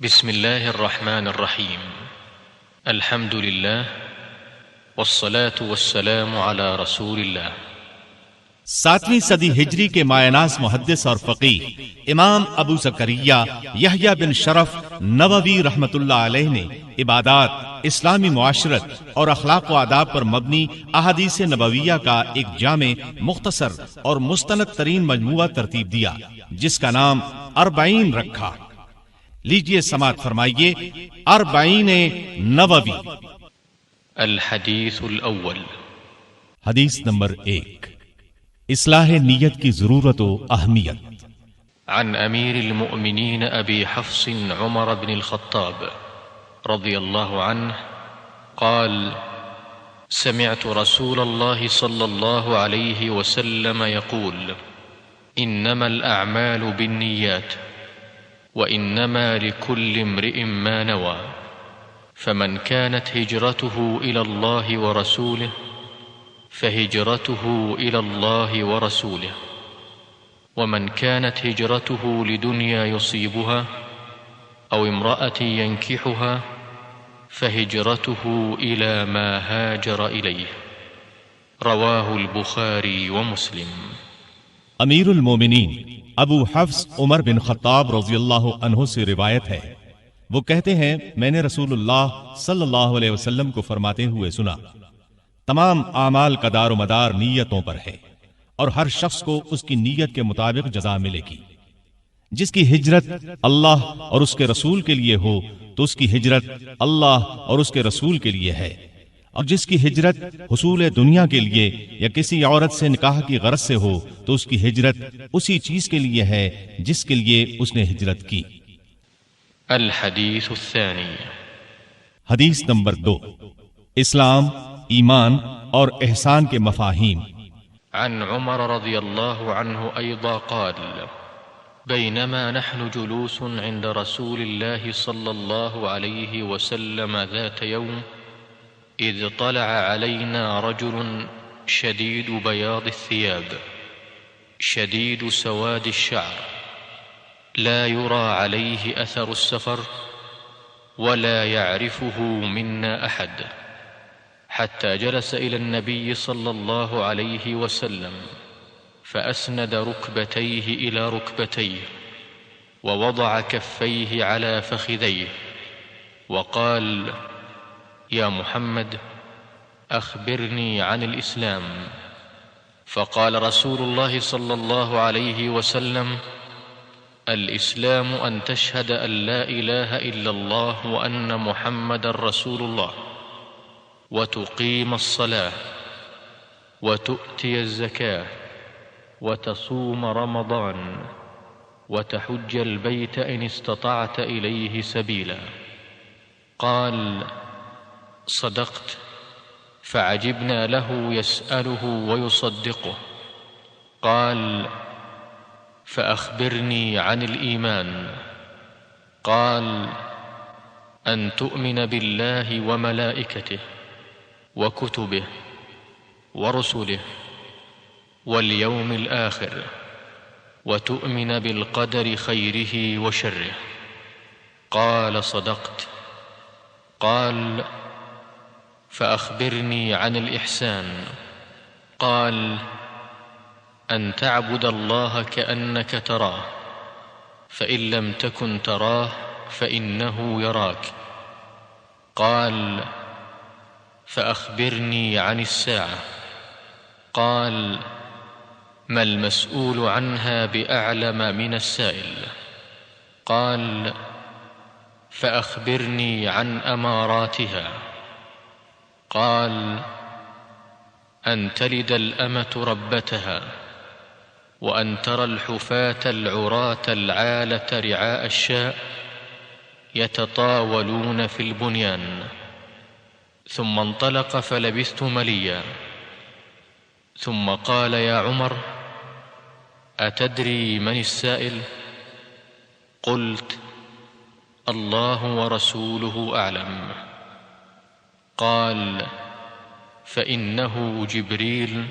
بسم الله الرحمن الرحيم. الحمد لله والصلاة والسلام على رسول الله. 7ویں صدی ہجری کے مایہ ناز محدث اور فقیہ امام ابو زکریا یحییٰ بن شرف نووی رحمت اللہ علیہ نے عبادات، اسلامی معاشرت اور اخلاق و آداب پر مبنی احادیث نبویہ کا ایک جامع، مختصر اور مستند ترین مجموعہ ترتیب دیا جس کا نام 40 رکھا۔ لیجئے سماعت فرمائیے 40 نووی۔ الحديث الأول. حدیث نمبر 1، اصلاح نیت کی ضرورت و اہمیت۔ عن أمير المؤمنين أبي حفص عمر بن الخطاب رضي الله عنه قال: سمعت رسول الله صلى الله عليه وسلم يقول: إنما الأعمال بالنيات وإنما لكل امرئ ما نوى، فمن كانت هجرته إلى الله ورسوله فهجرته إلى الله ورسوله، ومن كانت هجرته لدنيا يصيبها أو امرأة ينكحها فهجرته إلى ما هاجر إليه. رواه البخاري ومسلم. امیر المومنین ابو حفص عمر بن خطاب رضی اللہ عنہ سے روایت ہے، وہ کہتے ہیں میں نے رسول اللہ صلی اللہ علیہ وسلم کو فرماتے ہوئے سنا، تمام اعمال کا دار و مدار نیتوں پر ہے، اور ہر شخص کو اس کی نیت کے مطابق جزا ملے گی۔ جس کی ہجرت اللہ اور اس کے رسول کے لیے ہو تو اس کی ہجرت اللہ اور اس کے رسول کے لیے ہے، اور جس کی ہجرت حصول دنیا کے لیے یا کسی عورت سے نکاح کی غرض سے ہو تو اس کی ہجرت اسی چیز کے لیے ہے جس کے لیے اس نے ہجرت کی۔ الحديث الثاني. حدیث نمبر 2، اسلام، ایمان اور احسان کے مفاہیم۔ عن عمر رضي الله عنه أيضا قال: بينما نحن جلوس عند رسول الله صلى الله عليه وسلم ذات يوم إذ طلع علينا رجل شديد بياض الثياب شديد سواد الشعر لا يرى عليه أثر السفر ولا يعرفه منا أحد، حتى جلس إلى النبي صلى الله عليه وسلم فأسند ركبتيه إلى ركبتيه ووضع كفيه على فخذيه وقال: يا محمد أخبرني عن الإسلام. فقال رسول الله صلى الله عليه وسلم: الإسلام أن تشهد أن لا إله إلا الله وأن محمد رسول الله وتقيم الصلاة وتؤتي الزكاة وتصوم رمضان وتحج البيت إن استطعت إليه سبيلا. قال: صدقت. فعجبنا له يسأله ويصدقه. قال: فأخبرني عن الإيمان. قال: أن تؤمن بالله وملائكته وكتبه ورسله واليوم الآخر وتؤمن بالقدر خيره وشره. قال: صدقت. قال: فأخبرني عن الإحسان. قال: أن تعبد الله كأنك تراه فإن لم تكن تراه فإنه يراك. قال: فأخبرني عن الساعة. قال: ما المسؤول عنها بأعلم من السائل. قال: فأخبرني عن أماراتها. قال: أن تلد الأمة ربتها وأن ترى الحفاة العراة العالة رعاء الشاء يتطاولون في البنيان. ثم انطلق فلبثت مليا، ثم قال: يا عمر أتدري من السائل؟ قلت: الله ورسوله أعلم. قال: فإنه جبريل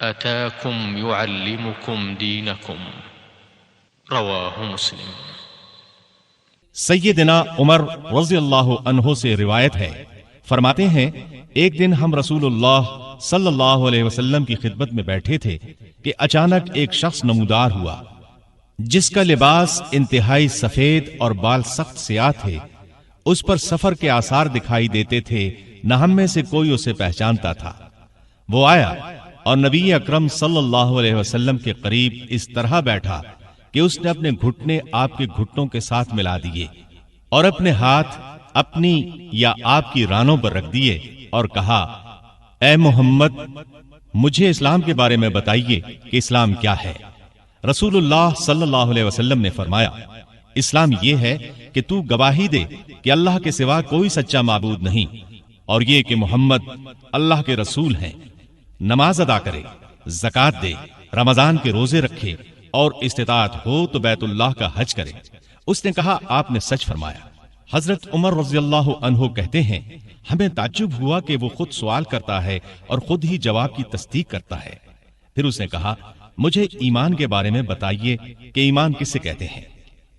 أتاكم يعلمكم دينكم. رواه مسلم. سیدنا عمر رضی اللہ عنہ سے روایت ہے، فرماتے ہیں ایک دن ہم رسول اللہ صلی اللہ علیہ وسلم کی خدمت میں بیٹھے تھے کہ اچانک ایک شخص نمودار ہوا جس کا لباس انتہائی سفید اور بال سخت سیاہ تھے، اس پر سفر کے آثار دکھائی دیتے تھے، نہ ہم میں سے کوئی اسے پہچانتا تھا۔ وہ آیا اور نبی اکرم صلی اللہ علیہ وسلم کے قریب اس طرح بیٹھا کہ اس نے اپنے گھٹنے آپ کے گھٹنوں کے ساتھ ملا دیے اور اپنے ہاتھ اپنی یا آپ کی رانوں پر رکھ دیے اور کہا، اے محمد، مجھے اسلام کے بارے میں بتائیے کہ اسلام کیا ہے۔ رسول اللہ صلی اللہ علیہ وسلم نے فرمایا، اسلام یہ ہے کہ تو گواہی دے کہ اللہ کے سوا کوئی سچا معبود نہیں، اور یہ کہ محمد اللہ کے رسول ہیں، نماز ادا کرے، زکوٰۃ دے، رمضان کے روزے رکھے، اور استطاعت ہو تو بیت اللہ کا حج کرے۔ اس نے کہا، آپ نے سچ فرمایا۔ حضرت عمر رضی اللہ عنہ کہتے ہیں، ہمیں تعجب ہوا کہ وہ خود سوال کرتا ہے اور خود ہی جواب کی تصدیق کرتا ہے۔ پھر اس نے کہا، مجھے ایمان کے بارے میں بتائیے کہ ایمان کسے کہتے ہیں۔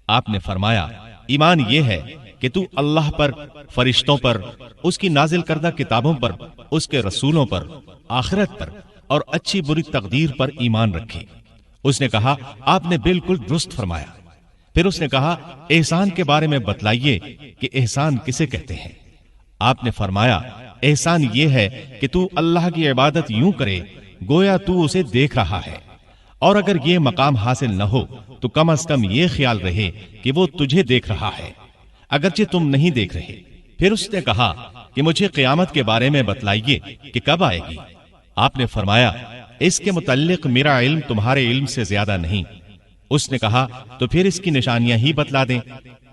آپ نے فرمایا، ایمان یہ ہے کہ تو اللہ پر، فرشتوں پر، اس کی نازل کردہ کتابوں پر، اس کے رسولوں پر، آخرت پر اور اچھی بری تقدیر پر ایمان رکھے۔ اس نے کہا، آپ نے بالکل درست فرمایا۔ پھر اس نے کہا، احسان کے بارے میں بتلائیے کہ احسان کسے کہتے ہیں۔ آپ نے فرمایا، احسان یہ ہے کہ تو اللہ کی عبادت یوں کرے گویا تو اسے دیکھ رہا ہے، اور اگر یہ مقام حاصل نہ ہو تو کم از کم یہ خیال رہے کہ وہ تجھے دیکھ رہا ہے، اگرچہ تم نہیں دیکھ رہے۔ پھر اس نے کہا کہ مجھے قیامت کے بارے میں بتلائیے کہ کب آئے گی۔ آپ نے فرمایا، اس کے متعلق میرا علم تمہارے علم سے زیادہ نہیں۔ اس نے کہا، تو پھر اس کی نشانیاں ہی بتلا دیں۔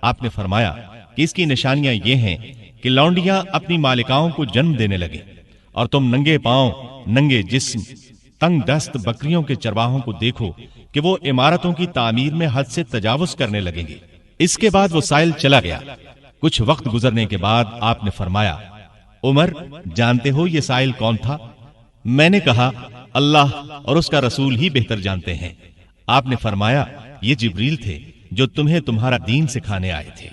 آپ نے فرمایا کہ اس کی نشانیاں یہ ہیں کہ لونڈیاں اپنی مالکاؤں کو جنم دینے لگیں، اور تم ننگے پاؤں، ننگے جسم، تنگ دست بکریوں کے چرواہوں کو دیکھو کہ وہ عمارتوں کی تعمیر میں حد سے تجاوز کرنے لگیں گے۔ اس کے بعد وہ سائل چلا گیا۔ کچھ وقت گزرنے کے بعد آپ نے فرمایا، عمر، جانتے ہو یہ سائل کون تھا؟ میں نے کہا، اللہ اور اس کا رسول ہی بہتر جانتے ہیں۔ آپ نے فرمایا، یہ جبریل تھے جو تمہیں تمہارا دین سکھانے آئے تھے۔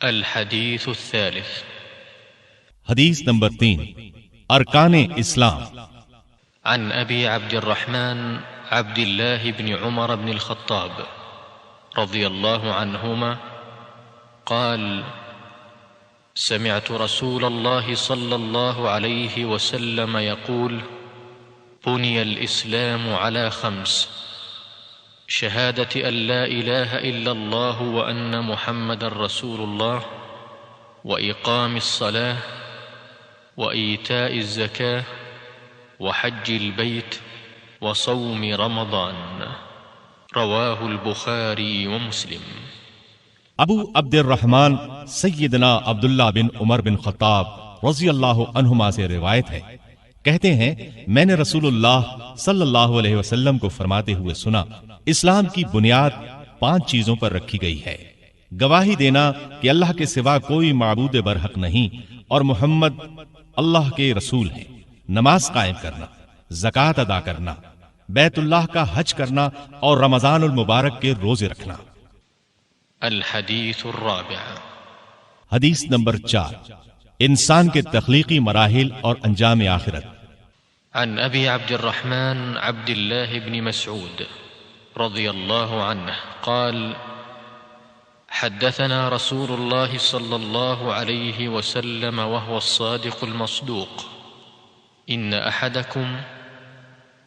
الحدیث الثالث، حدیث نمبر 3، ارکان اسلام۔ عن ابی عبد الرحمن عبد الله بن عمر بن الخطاب رضي الله عنهما قال: سمعت رسول الله صلى الله عليه وسلم يقول: بني الإسلام على 5: شهادة أن لا إله إلا الله وأن محمد رسول الله، وإقام الصلاة، وإيتاء الزكاة، وحج البيت، وصوم رمضان۔ رواہ البخاری ومسلم۔ ابو عبد الرحمن سیدنا عبداللہ بن عمر بن خطاب رضی اللہ عنہما سے روایت ہے، کہتے ہیں، میں نے رسول اللہ صلی اللہ علیہ وسلم کو فرماتے ہوئے سنا، اسلام کی بنیاد 5 چیزوں پر رکھی گئی ہے: گواہی دینا کہ اللہ کے سوا کوئی معبود برحق نہیں اور محمد اللہ کے رسول ہیں، نماز قائم کرنا، زکوٰۃ ادا کرنا، بیت اللہ کا حج کرنا اور رمضان المبارک کے روزے رکھنا۔ الحدیث الرابع، حدیث نمبر 4، انسان کے تخلیقی مراحل اور انجام آخرت۔ عن ابی عبد الرحمن عبد الله بن مسعود رضی اللہ عنہ قال: حدثنا رسول الله صلى الله عليه وسلم وهو الصادق المصدوق: إن أحدكم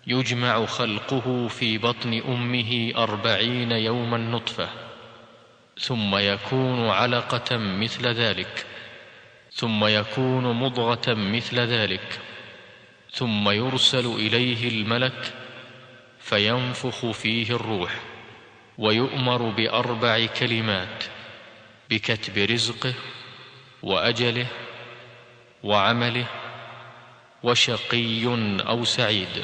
يجمع خلقه في بطن أمه 40 يوما نطفة، ثم يكون علقة مثل ذلك، ثم يكون مضغة مثل ذلك، ثم يرسل إليه الملك فينفخ فيه الروح، ويؤمر ب4 كلمات: بكتب رزقه، وأجله، وعمله، وشقي أو سعيد.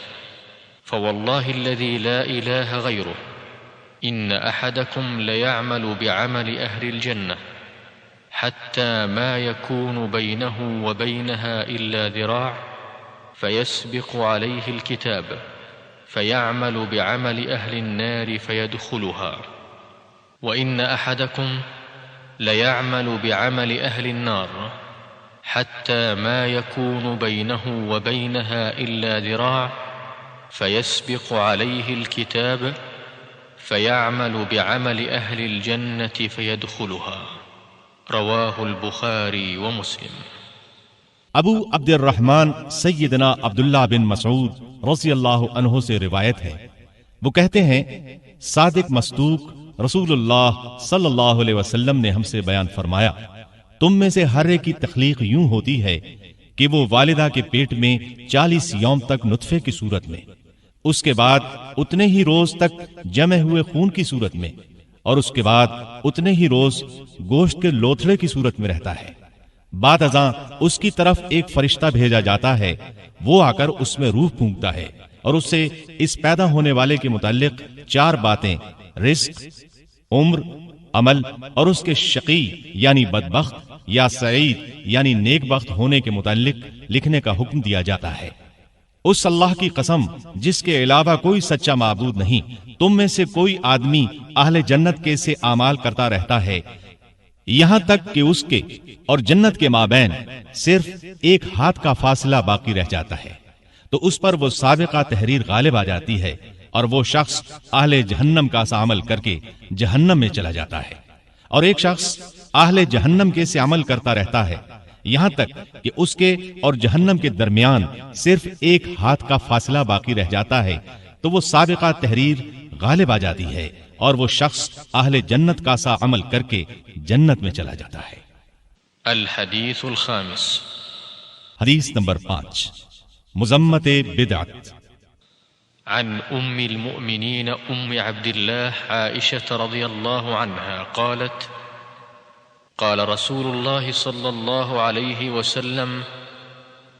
فوالله الذي لا إله غيره إن أحدكم ليعمل بعمل أهل الجنة حتى ما يكون بينه وبينها إلا ذراع، فيسبق عليه الكتاب فيعمل بعمل أهل النار فيدخلها. وإن أحدكم ليعمل بعمل أهل النار حتى ما يكون بينه وبينها إلا ذراع فيسبق عليه الكتاب فيعمل بعمل أهل الجنة فيدخلها. رواه البخاري ومسلم. ابو عبد الرحمن سیدنا عبداللہ بن مسعود رضی اللہ عنہ سے روایت ہے، وہ کہتے ہیں صادق مصدوق رسول اللہ صلی اللہ علیہ وسلم نے ہم سے بیان فرمایا، تم میں سے ہر ایک کی تخلیق یوں ہوتی ہے کہ وہ والدہ کے پیٹ میں 40 یوم تک نطفے کی صورت میں، اس کے بعد اتنے ہی روز تک جمع ہوئے خون کی صورت میں، اور اس کے بعد اتنے ہی روز گوشت کے لوتھڑے کی صورت میں رہتا ہے۔ بعد ازاں اس کی طرف ایک فرشتہ بھیجا جاتا ہے، وہ آ کر اس میں روح پھونکتا ہے اور اس سے اس پیدا ہونے والے کے متعلق 4 باتیں، رزق، عمر، عمل اور اس کے شقی یعنی بدبخت یا سعید یعنی نیک بخت ہونے کے متعلق لکھنے کا حکم دیا جاتا ہے۔ اس اللہ کی قسم جس کے علاوہ کوئی سچا معبود نہیں، تم میں سے کوئی آدمی اہل جنت کے سے اعمال کرتا رہتا ہے یہاں تک کہ اس کے اور جنت کے مابین صرف ایک ہاتھ کا فاصلہ باقی رہ جاتا ہے، تو اس پر وہ سابقہ تحریر غالب آ جاتی ہے اور وہ شخص اہل جہنم کا سا عمل کر کے جہنم میں چلا جاتا ہے، اور ایک شخص اہل جہنم کے سے عمل کرتا رہتا ہے یہاں تک کہ اس کے اور جہنم کے درمیان صرف ایک ہاتھ کا فاصلہ باقی رہ جاتا ہے، تو وہ سابقہ تحریر غالب آ جاتی ہے اور وہ شخص اہل جنت کا سا عمل کر کے جنت میں چلا جاتا ہے۔ الحدیث الخامس، حدیث نمبر 5، مذمت بدعت۔ عن ام المؤمنین ام عبد اللہ عائشة رضی اللہ عنها قالت قال رسول الله صلى الله عليه وسلم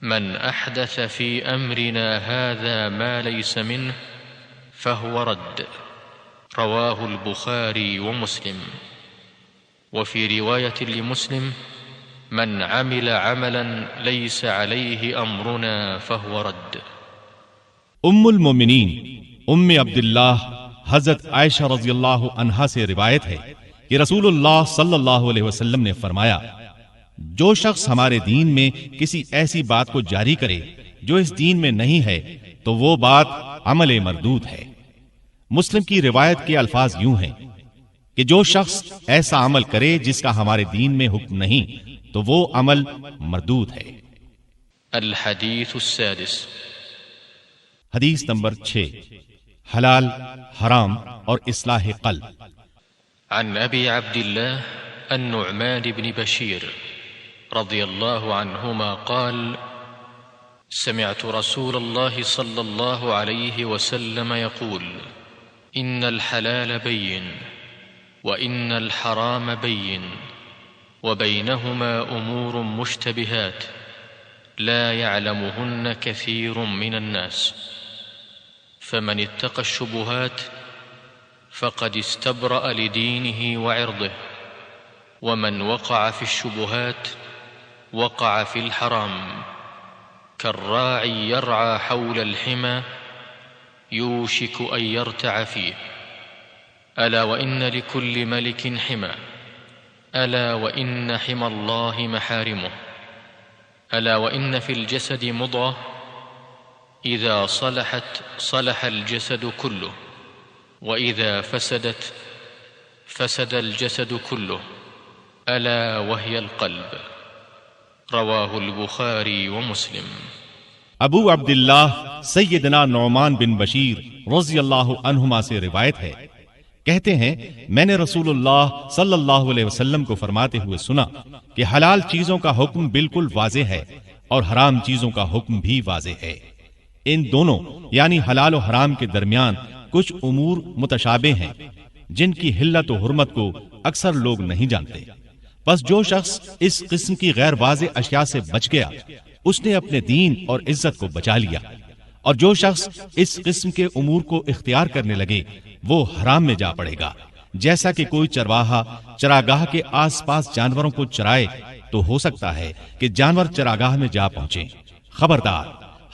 من أحدث في أمرنا هذا ما ليس منه فهو رد. رواه البخاري ومسلم. وفي رواية لمسلم من عمل عملا ليس عليه أمرنا فهو رد. ام المومنین ام عبداللہ حضرت عائشہ رضی اللہ عنہا سے روایت ہے کہ رسول اللہ صلی اللہ علیہ وسلم نے فرمایا، جو شخص ہمارے دین میں کسی ایسی بات کو جاری کرے جو اس دین میں نہیں ہے تو وہ بات عمل مردود ہے۔ مسلم کی روایت کے الفاظ یوں ہیں کہ جو شخص ایسا عمل کرے جس کا ہمارے دین میں حکم نہیں تو وہ عمل مردود ہے۔ الحدیث السادس، حدیث نمبر 6، حلال، حرام اور اصلاح قلب۔ عن ابی عبد اللہ النعمان بن بشیر رضی اللہ عنہما قال سمعت رسول الله صلى الله عليه وسلم يقول إن الحلال بين وإن الحرام بين وبينهما أمور مشتبهات لا يعلمهن كثير من الناس فمن اتقى الشبهات فقد استبرأ لدينه وعرضه ومن وقع في الشبهات وقع في الحرام كالراعي يرعى حول الحمى يوشك أن يرتع فيه ألا وإن لكل ملك حمى ألا وإن حمى الله محارمه ألا وإن في الجسد مضغة إذا صلحت صلح الجسد كله وإذا فسدت فسد الجسد كله ألا وهي القلب رواہ البخاری ومسلم۔ ابو عبداللہ سیدنا نعمان بن بشیر رضی اللہ عنہما سے روایت ہے، کہتے ہیں میں نے رسول اللہ صلی اللہ علیہ وسلم کو فرماتے ہوئے سنا کہ حلال چیزوں کا حکم بالکل واضح ہے اور حرام چیزوں کا حکم بھی واضح ہے۔ ان دونوں یعنی حلال و حرام کے درمیان کچھ امور متشابہ ہیں جن کی حلت و حرمت کو اکثر لوگ نہیں جانتے، بس جو شخص اس قسم کی غیر واضح اشیاء سے بچ گیا اس نے اپنے دین اور عزت کو بچا لیا، اور جو شخص اس قسم کے امور کو اختیار کرنے لگے وہ حرام میں جا پڑے گا۔ جیسا کہ کوئی چرواہا چراگاہ کے آس پاس جانوروں کو چرائے تو ہو سکتا ہے کہ جانور چراگاہ میں جا پہنچے۔ خبردار،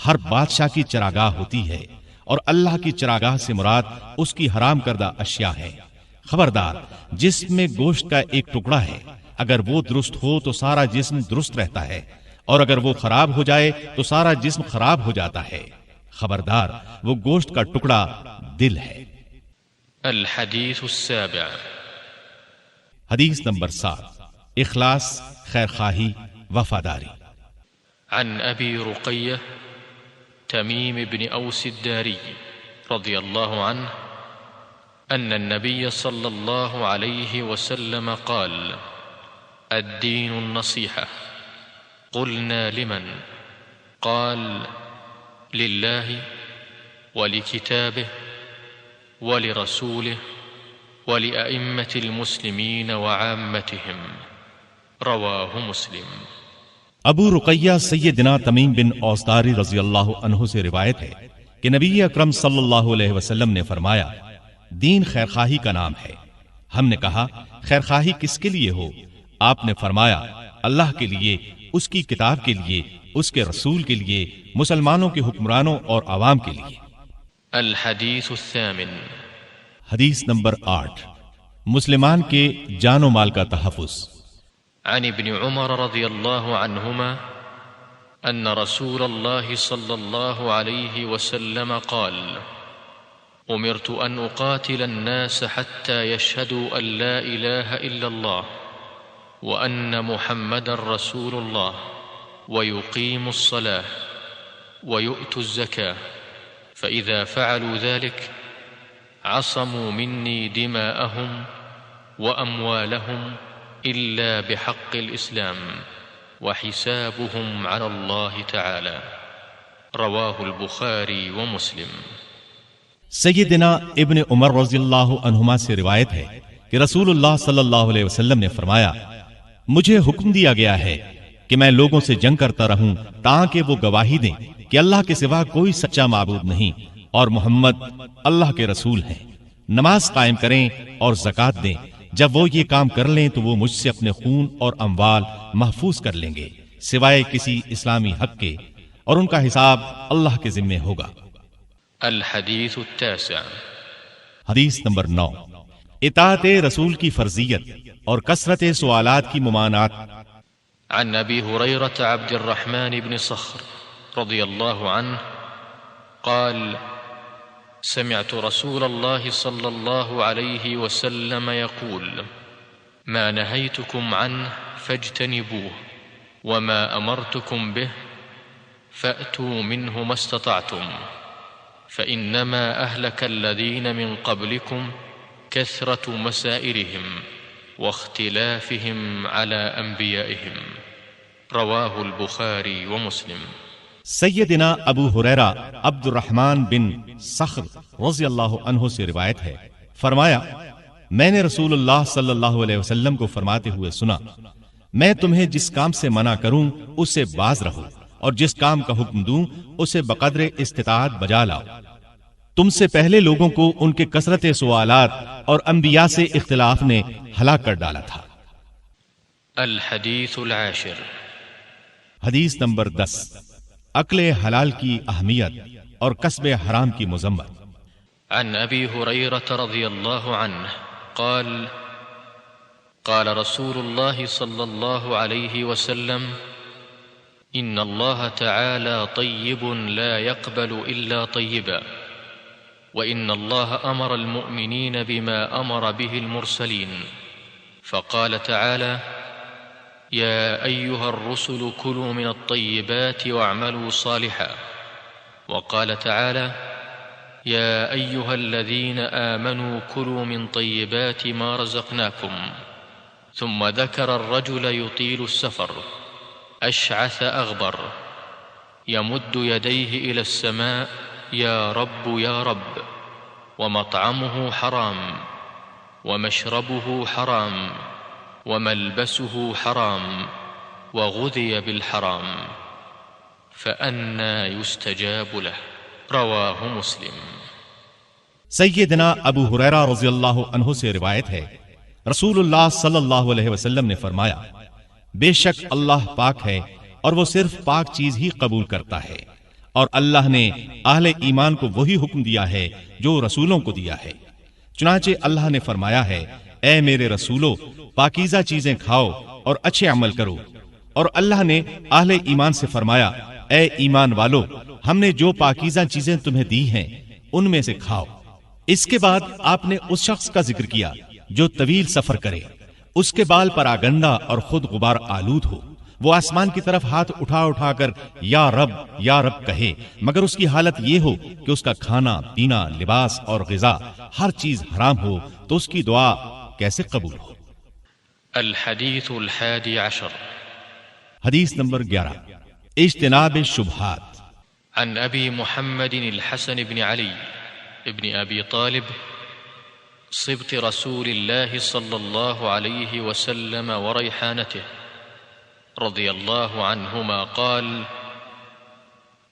ہر بادشاہ کی چراگاہ ہوتی ہے اور اللہ کی چراگاہ سے مراد اس کی حرام کردہ اشیاء ہے۔ خبردار، جسم میں گوشت کا ایک ٹکڑا ہے، اگر وہ درست ہو تو سارا جسم درست رہتا ہے، اور اگر وہ خراب ہو جائے تو سارا جسم خراب ہو جاتا ہے۔ خبردار، وہ گوشت کا ٹکڑا دل ہے۔ الحديث السابع حدیث نمبر 7، اخلاص، خیر خواہی، وفاداری۔ عن أبي رقية تميم بن أوس الداري رضي الله عنه أن النبي صلى الله عليه وسلم قال: الدين النصيحة. قلنا: لمن؟ قال: لله ولكتابه ولرسوله ولأئمة المسلمين وعامتهم. رواه مسلم۔ ابو رقیہ سیدنا تمیم بن اوس داری رضی اللہ عنہ سے روایت ہے کہ نبی اکرم صلی اللہ علیہ وسلم نے فرمایا، دین خیرخواہی کا نام ہے۔ ہم نے کہا، خیرخواہی کس کے لیے ہو؟ آپ نے فرمایا، اللہ کے لیے، اس کی کتاب کے لیے، اس کے رسول کے لیے، مسلمانوں کے حکمرانوں اور عوام کے لیے۔ الحدیث الثامن حدیث نمبر 8، مسلمان کے جان و مال کا تحفظ۔ عن ابن عمر رضي الله عنهما أن رسول الله صلى الله عليه وسلم قال: أمرت أن أقاتل الناس حتى يشهدوا أن لا إله إلا الله وأن محمدا رسول الله ويقيموا الصلاة ويؤتوا الزكاة، فإذا فعلوا ذلك عصموا مني دماءهم وأموالهم إلا بحق الإسلام وحسابهم على الله تعالى۔ رواه البخاري ومسلم۔ سیدنا ابن عمر رضی اللہ عنہما سے روایت ہے کہ رسول اللہ صلی اللہ علیہ وسلم نے فرمایا، مجھے حکم دیا گیا ہے کہ میں لوگوں سے جنگ کرتا رہوں تاکہ وہ گواہی دیں کہ اللہ کے سوا کوئی سچا معبود نہیں اور محمد اللہ کے رسول ہیں، نماز قائم کریں اور زکوٰۃ دیں۔ جب وہ یہ کام کر لیں تو وہ مجھ سے اپنے خون اور اموال محفوظ کر لیں گے سوائے کسی اسلامی حق کے، اور ان کا حساب اللہ کے ذمے ہوگا۔ الحدیث التاسع حدیث نمبر 9، اطاعت رسول کی فرضیت اور کثرت سوالات کی ممانعت۔ عن ابی ہریرہ عبد الرحمن بن صخر رضی اللہ عنہ قال: سمعت رسول الله صلى الله عليه وسلم يقول: ما نهيتكم عنه فاجتنبوه وما أمرتكم به فأتوا منه ما استطعتم، فإنما أهلك الذين من قبلكم كثرة مسائلهم واختلافهم على أنبيائهم۔ رواه البخاري ومسلم۔ سیدنا ابو ہریرہ عبد الرحمن بن صخر رضی اللہ عنہ سے روایت ہے، فرمایا، میں نے رسول اللہ صلی اللہ علیہ وسلم کو فرماتے ہوئے سنا، میں تمہیں جس کام سے منع کروں اس سے باز رہو، اور جس کام کا حکم دوں اسے بقدر استطاعت بجا لاؤ۔ تم سے پہلے لوگوں کو ان کے کثرت سوالات اور انبیاء سے اختلاف نے ہلاک کر ڈالا تھا۔ الحدیث العاشر حدیث نمبر 10، عقل حلال کی اہمیت اور کسب حرام کی مذمت۔ عن ابی ہریرہ رضی اللہ عنہ قال: قال رسول اللہ صلی اللہ علیہ وسلم: ان اللہ تعالی طیب لا يقبل الا طیبا، وان اللہ امر المؤمنین بما امر به المرسلین، فقال تعالی: يا أيها الرسل كلوا من الطيبات واعملوا صالحا، وقال تعالى: يا أيها الذين آمنوا كلوا من طيبات ما رزقناكم، ثم ذكر الرجل يطيل السفر أشعث أغبر يمد يديه إلى السماء يا رب يا رب، ومطعمه حرام ومشربه حرام وملبسه حرام وغذي بالحرام، فأنى يستجاب له۔ رواه مسلم۔ سیدنا ابو ہریرہ رضی اللہ عنہ سے روایت ہے، رسول اللہ صلی اللہ علیہ وسلم نے فرمایا، بے شک اللہ پاک ہے اور وہ صرف پاک چیز ہی قبول کرتا ہے، اور اللہ نے اہل ایمان کو وہی حکم دیا ہے جو رسولوں کو دیا ہے۔ چنانچہ اللہ نے فرمایا ہے اے میرے رسولو پاکیزہ چیزیں کھاؤ اور اچھے عمل کرو، اور اللہ نے اہل ایمان سے فرمایا اے ایمان والو ہم نے جو پاکیزہ چیزیں تمہیں دی ہیں ان میں سے کھاؤ۔ اس کے بعد آپ نے اس شخص کا ذکر کیا جو طویل سفر کرے، اس کے بال پر آگندہ اور خود غبار آلود ہو، وہ آسمان کی طرف ہاتھ اٹھا اٹھا کر یا رب کہے، مگر اس کی حالت یہ ہو کہ اس کا کھانا پینا لباس اور غذا ہر چیز حرام ہو، تو اس کی دعا کیسے قبول ہو؟ الحدیث الحادی عشر حدیث نمبر 11 اجتناب الشبہات۔ عن ابی محمد الحسن بن علی ابن ابی طالب صبط رسول اللہ صلی اللہ علیہ وسلم وريحانته رضی اللہ عنہما قال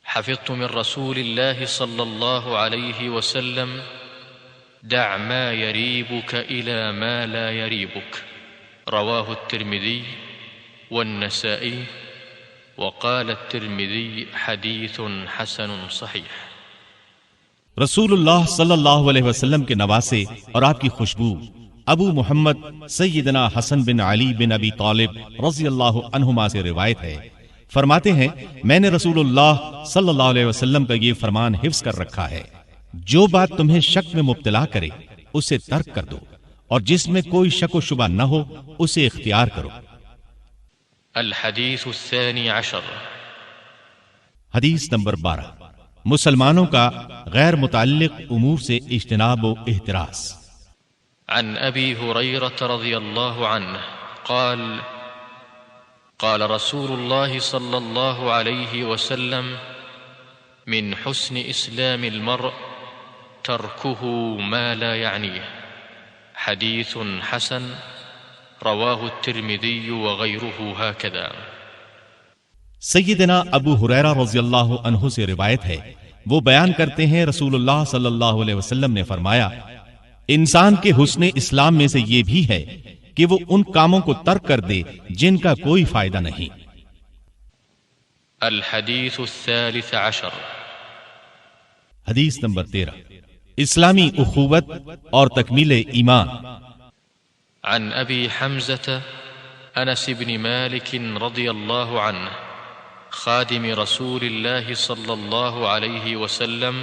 حفظت من رسول الله صلى الله عليه وسلم دع ما يريبك إلى ما لا يريبك رواه الترمذي والنسائي وقال الترمذي حديث حسن صحيح۔ رسول اللہ صلی اللہ علیہ وسلم کے نواسے اور آپ کی خوشبو ابو محمد سیدنا حسن بن علی بن ابی طالب رضی اللہ عنہما سے روایت ہے، فرماتے ہیں میں نے رسول اللہ صلی اللہ علیہ وسلم کا یہ فرمان حفظ کر رکھا ہے، جو بات تمہیں شک میں مبتلا کرے اسے ترک کر دو، اور جس میں کوئی شک و شبہ نہ ہو اسے اختیار کرو۔ الحدیث الثانی عشر حدیث نمبر 12 مسلمانوں کا غیر متعلق امور سے اجتناب و احتراز۔ عن ابی ہریرہ رضی اللہ عنہ قال قال رسول اللہ صلی اللہ علیہ وسلم من حسن اسلام المرء ترکه ما لا يعنيه حدیث حسن رواہ الترمذی وغیرہ ہکذا۔ سیدنا ابو ہریرہ رضی اللہ عنہ سے روایت ہے، وہ بیان کرتے ہیں رسول اللہ صلی اللہ علیہ وسلم نے فرمایا انسان کے حسن اسلام میں سے یہ بھی ہے کہ وہ ان کاموں کو ترک کر دے جن کا کوئی فائدہ نہیں۔ الحدیث الثالث عشر حدیث نمبر 13 اسلامی اخوت اور تکمیل ایمان۔ عن ابی حمزة انس بن مالک رضی اللہ عنہ خادم رسول الله صلى الله عليه وسلم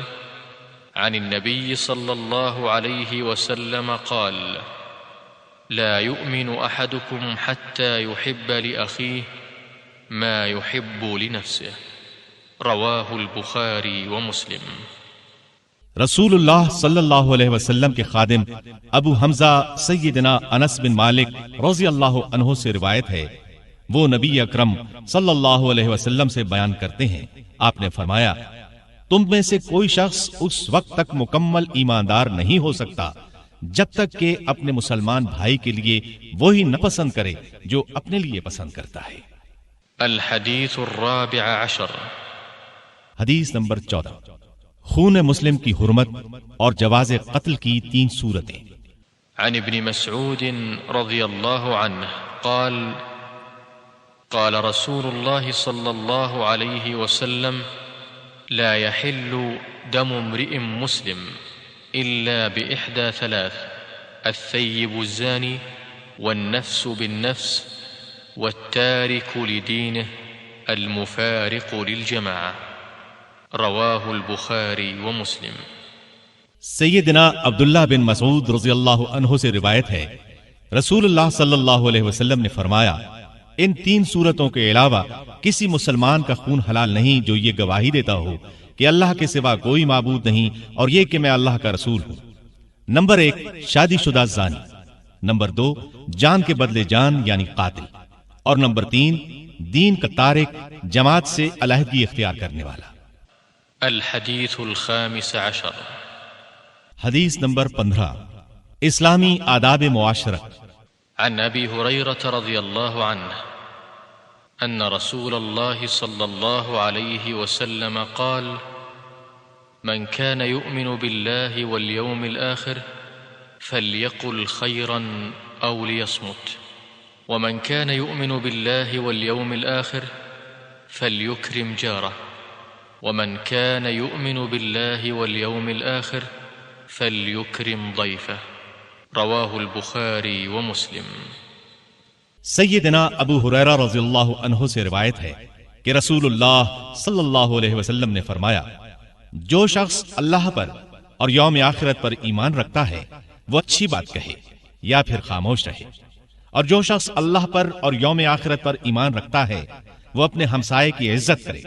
عن النبي صلى الله عليه وسلم قال لا يؤمن أحدكم حتى يحب لأخيه ما يحب لنفسه رواه البخاري ومسلم۔ رسول اللہ صلی اللہ علیہ وسلم کے خادم ابو حمزہ سیدنا انس بن مالک رضی اللہ عنہ سے روایت ہے، وہ نبی اکرم صلی اللہ علیہ وسلم سے بیان کرتے ہیں، آپ نے فرمایا تم میں سے کوئی شخص اس وقت تک مکمل ایماندار نہیں ہو سکتا جب تک کہ اپنے مسلمان بھائی کے لیے وہی نہ پسند کرے جو اپنے لیے پسند کرتا ہے۔ الحدیث الرابع عشر حدیث نمبر 14 خون مسلم کی حرمت اور جواز قتل کی 3 صورتیں۔ عن ابن مسعود رضی اللہ عنہ قال قال رسول الله صلى الله عليه وسلم لا يحل دم امرئ مسلم إلا بإحدى ثلاث الثيب الزاني والنفس بالنفس والتارك لدينه المفارق للجماعة رواه البخاري ومسلم۔ سیدنا عبداللہ بن مسعود رضی اللہ عنہ سے روایت ہے، رسول اللہ صلی اللہ علیہ وسلم نے فرمایا ان 3 صورتوں کے علاوہ کسی مسلمان کا خون حلال نہیں جو یہ گواہی دیتا ہو کہ اللہ کے سوا کوئی معبود نہیں اور یہ کہ میں اللہ کا رسول ہوں۔ نمبر 1 شادی شدہ زانی، نمبر 2 جان کے بدلے جان یعنی قاتل، اور نمبر 3 دین کا تارک جماعت سے علیحدگی اختیار کرنے والا۔ الحدیث الخامس عشر حدیث نمبر 15 اسلامی آداب معاشرت۔ عن ابی ہریرہ رضی اللہ عنہ ان رسول اللہ صلی اللہ علیہ وسلم قال من كان يؤمن بالله واليوم الآخر فليقل خيرا أو ليصمت ومن كان يؤمن بالله واليوم الآخر فليكرم جاره ومن كان يؤمن بالله واليوم الآخر فليكرم ضيفه رواه البخاري ومسلم۔ سیدنا ابو ہریرہ رضی اللہ عنہ سے روایت ہے کہ رسول اللہ صلی اللہ علیہ وسلم نے فرمایا، جو شخص اللہ پر اور یوم آخرت پر ایمان رکھتا ہے وہ اچھی بات کہے یا پھر خاموش رہے، اور جو شخص اللہ پر اور یوم آخرت پر ایمان رکھتا ہے وہ اپنے ہمسائے کی عزت کرے،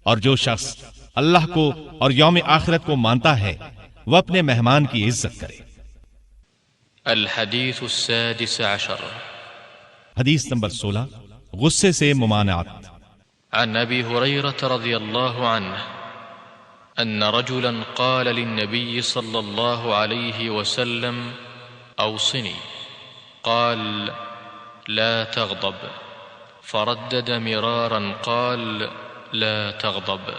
اور جو شخص اللہ کو اور یوم آخرت کو مانتا ہے وہ اپنے مہمان کی عزت کرے۔ الحدیث السادس عشر، حدیث نمبر 16، غصے سے ممانعت۔ عن ابی ہریرہ رضی اللہ عنہ ان رجلا قال للنبي صلى الله عليه وسلم اوصني قال لا تغضب، فردد مرارا قال لا تغضب،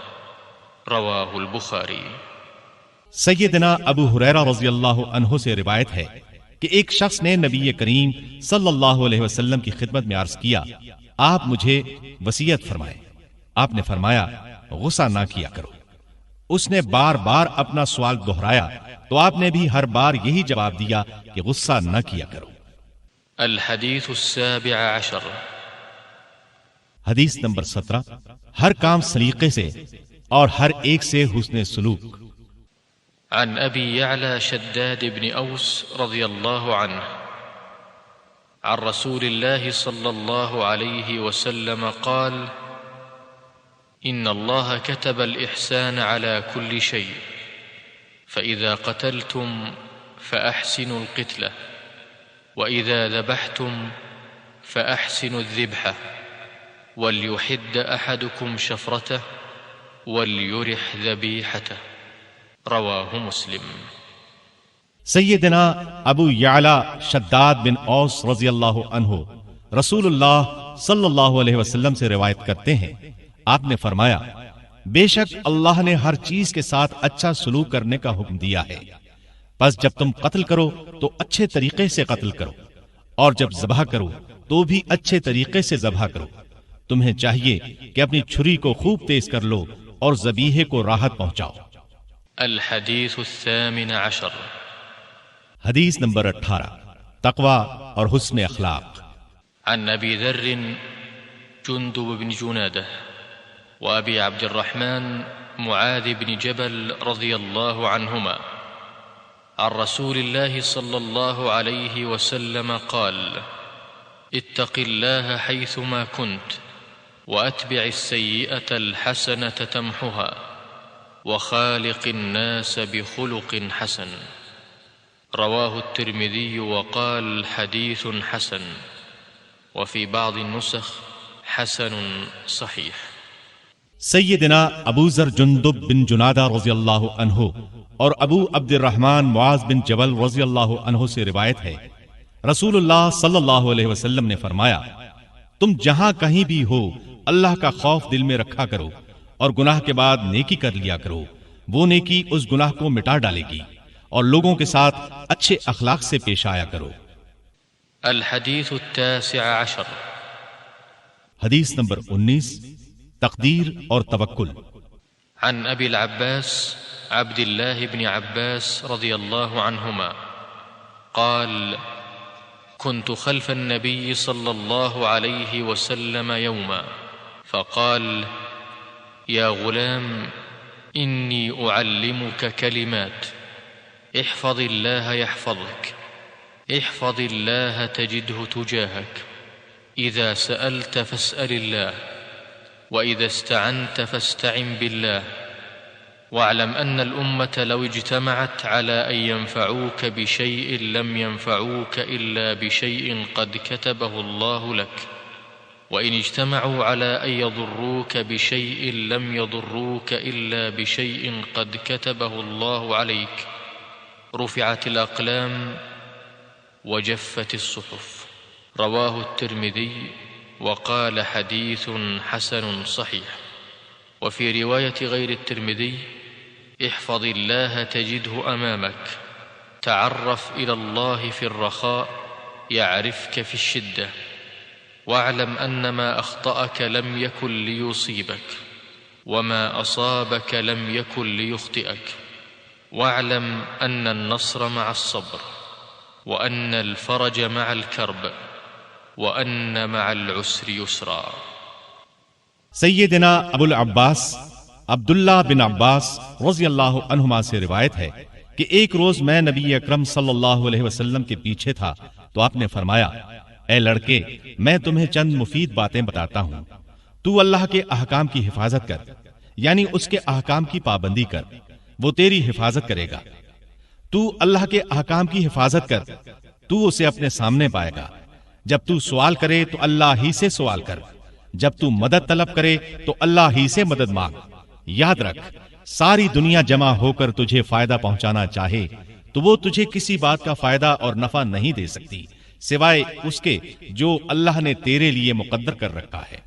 رواه البخاری۔ سیدنا ابو ہریرہ رضی اللہ عنہ سے روایت ہے کہ ایک شخص نے نبی کریم صلی اللہ علیہ وسلم کی خدمت میں عرض کیا، آپ مجھے وصیت فرمائیں۔ آپ نے فرمایا، غصہ نہ کیا کرو۔ اس نے بار بار اپنا سوال دہرایا تو آپ نے بھی ہر بار یہی جواب دیا کہ غصہ نہ کیا کرو۔ الحدیث السابع عشر، حدیث نمبر 17، ہر کام سلیقے سے اور ہر ایک سے حسن سلوک۔ عن ابی یعلا شداد بن اوس رضی اللہ عنہ عن رسول اللہ صلی اللہ علیہ وسلم قال ان اللہ كتب الإحسان على كل شيء فإذا قتلتم فأحسنوا القتلة وإذا ذبحتم فأحسنوا الذبحة وليحد أحدكم شفرته وليرح ذبيحته، رواہ مسلم۔ سیدنا ابو یعلا شداد بن اوس رضی اللہ عنہ رسول اللہ صلی اللہ علیہ وسلم سے روایت کرتے ہیں، آپ نے فرمایا، بے شک اللہ نے ہر چیز کے ساتھ اچھا سلوک کرنے کا حکم دیا ہے، پس جب تم قتل کرو تو اچھے طریقے سے قتل کرو، اور جب ذبح کرو تو بھی اچھے طریقے سے ذبح کرو۔ تمہیں چاہیے کہ اپنی چھری کو خوب تیز کر لو اور ذبیحے کو راحت پہنچاؤ۔ الحدیث الثامن عشر، حدیث نمبر 18، تقوی اور حسن اخلاق۔ عن ابی ذر جندب بن جنادہ وابی عبد الرحمن معاذ بن جبل رضی اللہ عنہما عن رسول اللہ صلی اللہ علیہ وسلم قال اتق اللہ حیثما كنت واتبع السیئة الحسنة تمحها وخالق الناس بخلق حسن، رواه الترمذي وقال حديث حسن، وفي بعض النسخ حسن صحيح۔ سیدنا ابو ذر جندب بن جنادہ رضی اللہ عنہ اور ابو عبد الرحمن معاذ بن جبل رضی اللہ عنہ سے روایت ہے، رسول اللہ صلی اللہ علیہ وسلم نے فرمایا، تم جہاں کہیں بھی ہو اللہ کا خوف دل میں رکھا کرو اور گناہ کے بعد نیکی کر لیا کرو، وہ نیکی اس گناہ کو مٹا ڈالے گی، اور لوگوں کے ساتھ اچھے اخلاق سے پیش آیا کرو۔ الحدیث التاسع عشر، حدیث نمبر 19، تقدیر اور توکل۔ عن ابی العباس عبد اللہ بن عباس رضی اللہ عنہما قال كنت خلف النبي صلى الله عليه وسلم يوما فقال يا غلام إني أعلمك كلمات احفظ الله يحفظك احفظ الله تجده تجاهك إذا سألت فاسأل الله وإذا استعنت فاستعن بالله واعلم أن الأمة لو اجتمعت على أن ينفعوك بشيء لم ينفعوك إلا بشيء قد كتبه الله لك وإن اجتمعوا على أن يضروك بشيء لم يضروك إلا بشيء قد كتبه الله عليك رفعت الأقلام وجفت الصحف، رواه الترمذي وقال حديث حسن صحيح۔ وفي رواية غير الترمذي احفظ الله تجده أمامك تعرف إلى الله في الرخاء يعرفك في الشدة واعلم أن ما أخطأك لم يكن ليصيبك وما أصابك لم يكن ليخطئك، واعلم أن النصر مع الصبر وأن الفرج مع الكرب وأن مع العسر يسرا۔ سیدنا ابو العباس عبداللہ بن عباس رضی اللہ عنہما سے روایت ہے کہ ایک روز میں نبی اکرم صلی اللہ علیہ وسلم کے پیچھے تھا تو آپ نے فرمایا، اے لڑکے، میں تمہیں چند مفید باتیں بتاتا ہوں، تو اللہ کے احکام کی حفاظت کر، یعنی اس کے احکام کی پابندی کر، وہ تیری حفاظت کرے گا۔ تو اللہ کے احکام کی حفاظت کر، تو اسے اپنے سامنے پائے گا۔ جب تو سوال کرے تو اللہ ہی سے سوال کر، جب تو مدد طلب کرے تو اللہ ہی سے مدد مانگ۔ یاد رکھ، ساری دنیا جمع ہو کر تجھے فائدہ پہنچانا چاہے تو وہ تجھے کسی بات کا فائدہ اور نفع نہیں دے سکتی سوائے اس کے جو اللہ نے تیرے لیے مقدر کر رکھا ہے،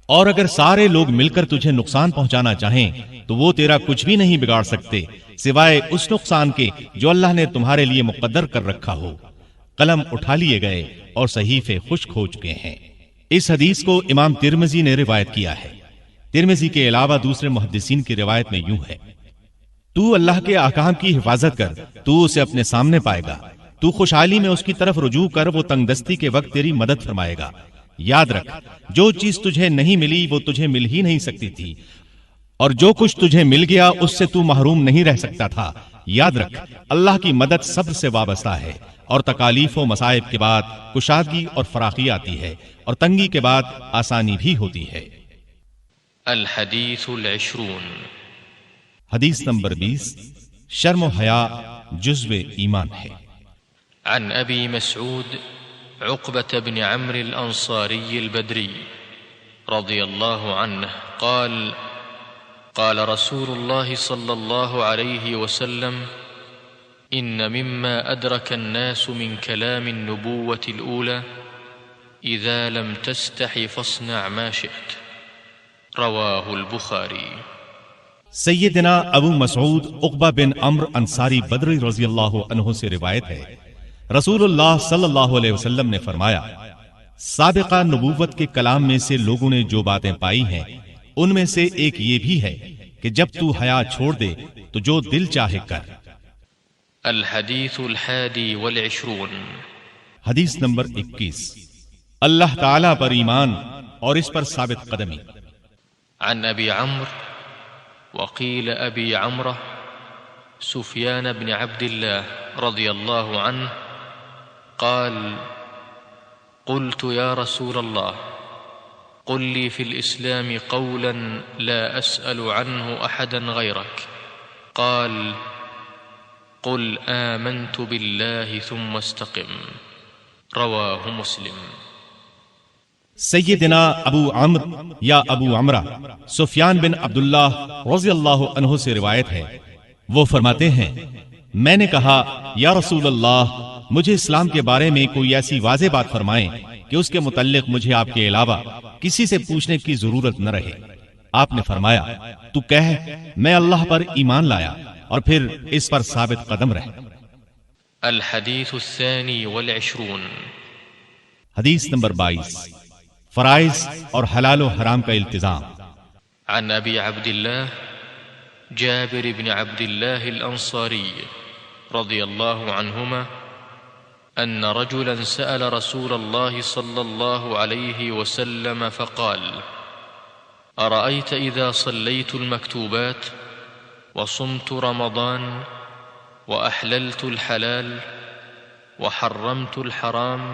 اور اگر سارے لوگ مل کر تجھے نقصان پہنچانا چاہیں تو وہ تیرا کچھ بھی نہیں بگاڑ سکتے سوائے اس نقصان کے جو اللہ نے تمہارے لیے مقدر کر رکھا ہو۔ قلم اٹھا لیے گئے اور صحیفے خشک ہو چکے ہیں۔ اس حدیث کو امام ترمذی نے روایت کیا ہے۔ ترمذی کے علاوہ دوسرے محدثین کی روایت میں یوں ہے، تو اللہ کے احکام کی حفاظت کر، تو اسے اپنے سامنے پائے گا۔ تو خوشحالی میں اس کی طرف رجوع کر، وہ تنگ دستی کے وقت تیری مدد فرمائے گا۔ یاد رکھ، جو چیز تجھے نہیں ملی وہ تجھے مل ہی نہیں سکتی تھی، اور جو کچھ تجھے مل گیا اس سے تو محروم نہیں رہ سکتا تھا۔ یاد رکھ، اللہ کی مدد صبر سے وابستہ ہے، اور تکالیف و مصائب کے بعد کشادگی اور فراخی آتی ہے، اور تنگی کے بعد آسانی بھی ہوتی ہے۔ الحدیث العشرون، حدیث نمبر 20، شرم و حیا جزو ایمان ہے۔ عن ابی مسعود عقبة بن عمرو الانصاری البدری رضی اللہ عنہ قال قال رسول الله صلى الله عليه وسلم إن مما أدرك الناس من كلام النبوة الأولى إذا لم تستح فاصنع ما شئت، رواه البخاری۔ سیدنا ابو مسعود عقبہ بن عمرو انصاری بدری رضی اللہ عنہ سے روایت ہے، رسول اللہ صلی اللہ علیہ وسلم نے فرمایا، سابقہ نبوت کے کلام میں سے لوگوں نے جو باتیں پائی ہیں ان میں سے ایک یہ بھی ہے کہ جب تو حیا چھوڑ دے تو جو دل چاہے کر۔ الحدیث الحادی والعشرون، حدیث نمبر 21، اللہ تعالی پر ایمان اور اس پر ثابت قدمی۔ عن ابی عمرو وقیل ابی عمرو سفیان بن عبد اللہ رضی اللہ عنہ قال قلت یا رسول اللہ قل لي في الإسلام قولا لا أسأل عنه أحدا غيرك، قال قل آمنت بالله ثم استقم، رواه مسلم۔ سیدنا ابو عمرو یا ابو عمرہ سفیان بن عبداللہ رضی اللہ عنہ سے روایت ہے، وہ فرماتے ہیں، میں نے کہا یا رسول اللہ، مجھے اسلام کے بارے میں کوئی ایسی واضح بات فرمائیں کہ اس کے متعلق مجھے آپ کے علاوہ کسی سے پوچھنے کی ضرورت نہ رہے۔ آپ نے فرمایا، تو کہہ میں اللہ پر ایمان لایا، اور پھر اس پر ثابت قدم رہ۔ الحدیث الثانی والعشرون، حدیث نمبر 22، فرائض اور حلال و حرام کا التزام۔ عن ابی عبد اللہ جابر بن عبد اللہ الانصاری رضی اللہ عنہما أن رجلا سأل رسول الله صلى الله عليه وسلم فقال أرأيت إذا صليت المكتوبات وصمت رمضان وأحللت الحلال وحرمت الحرام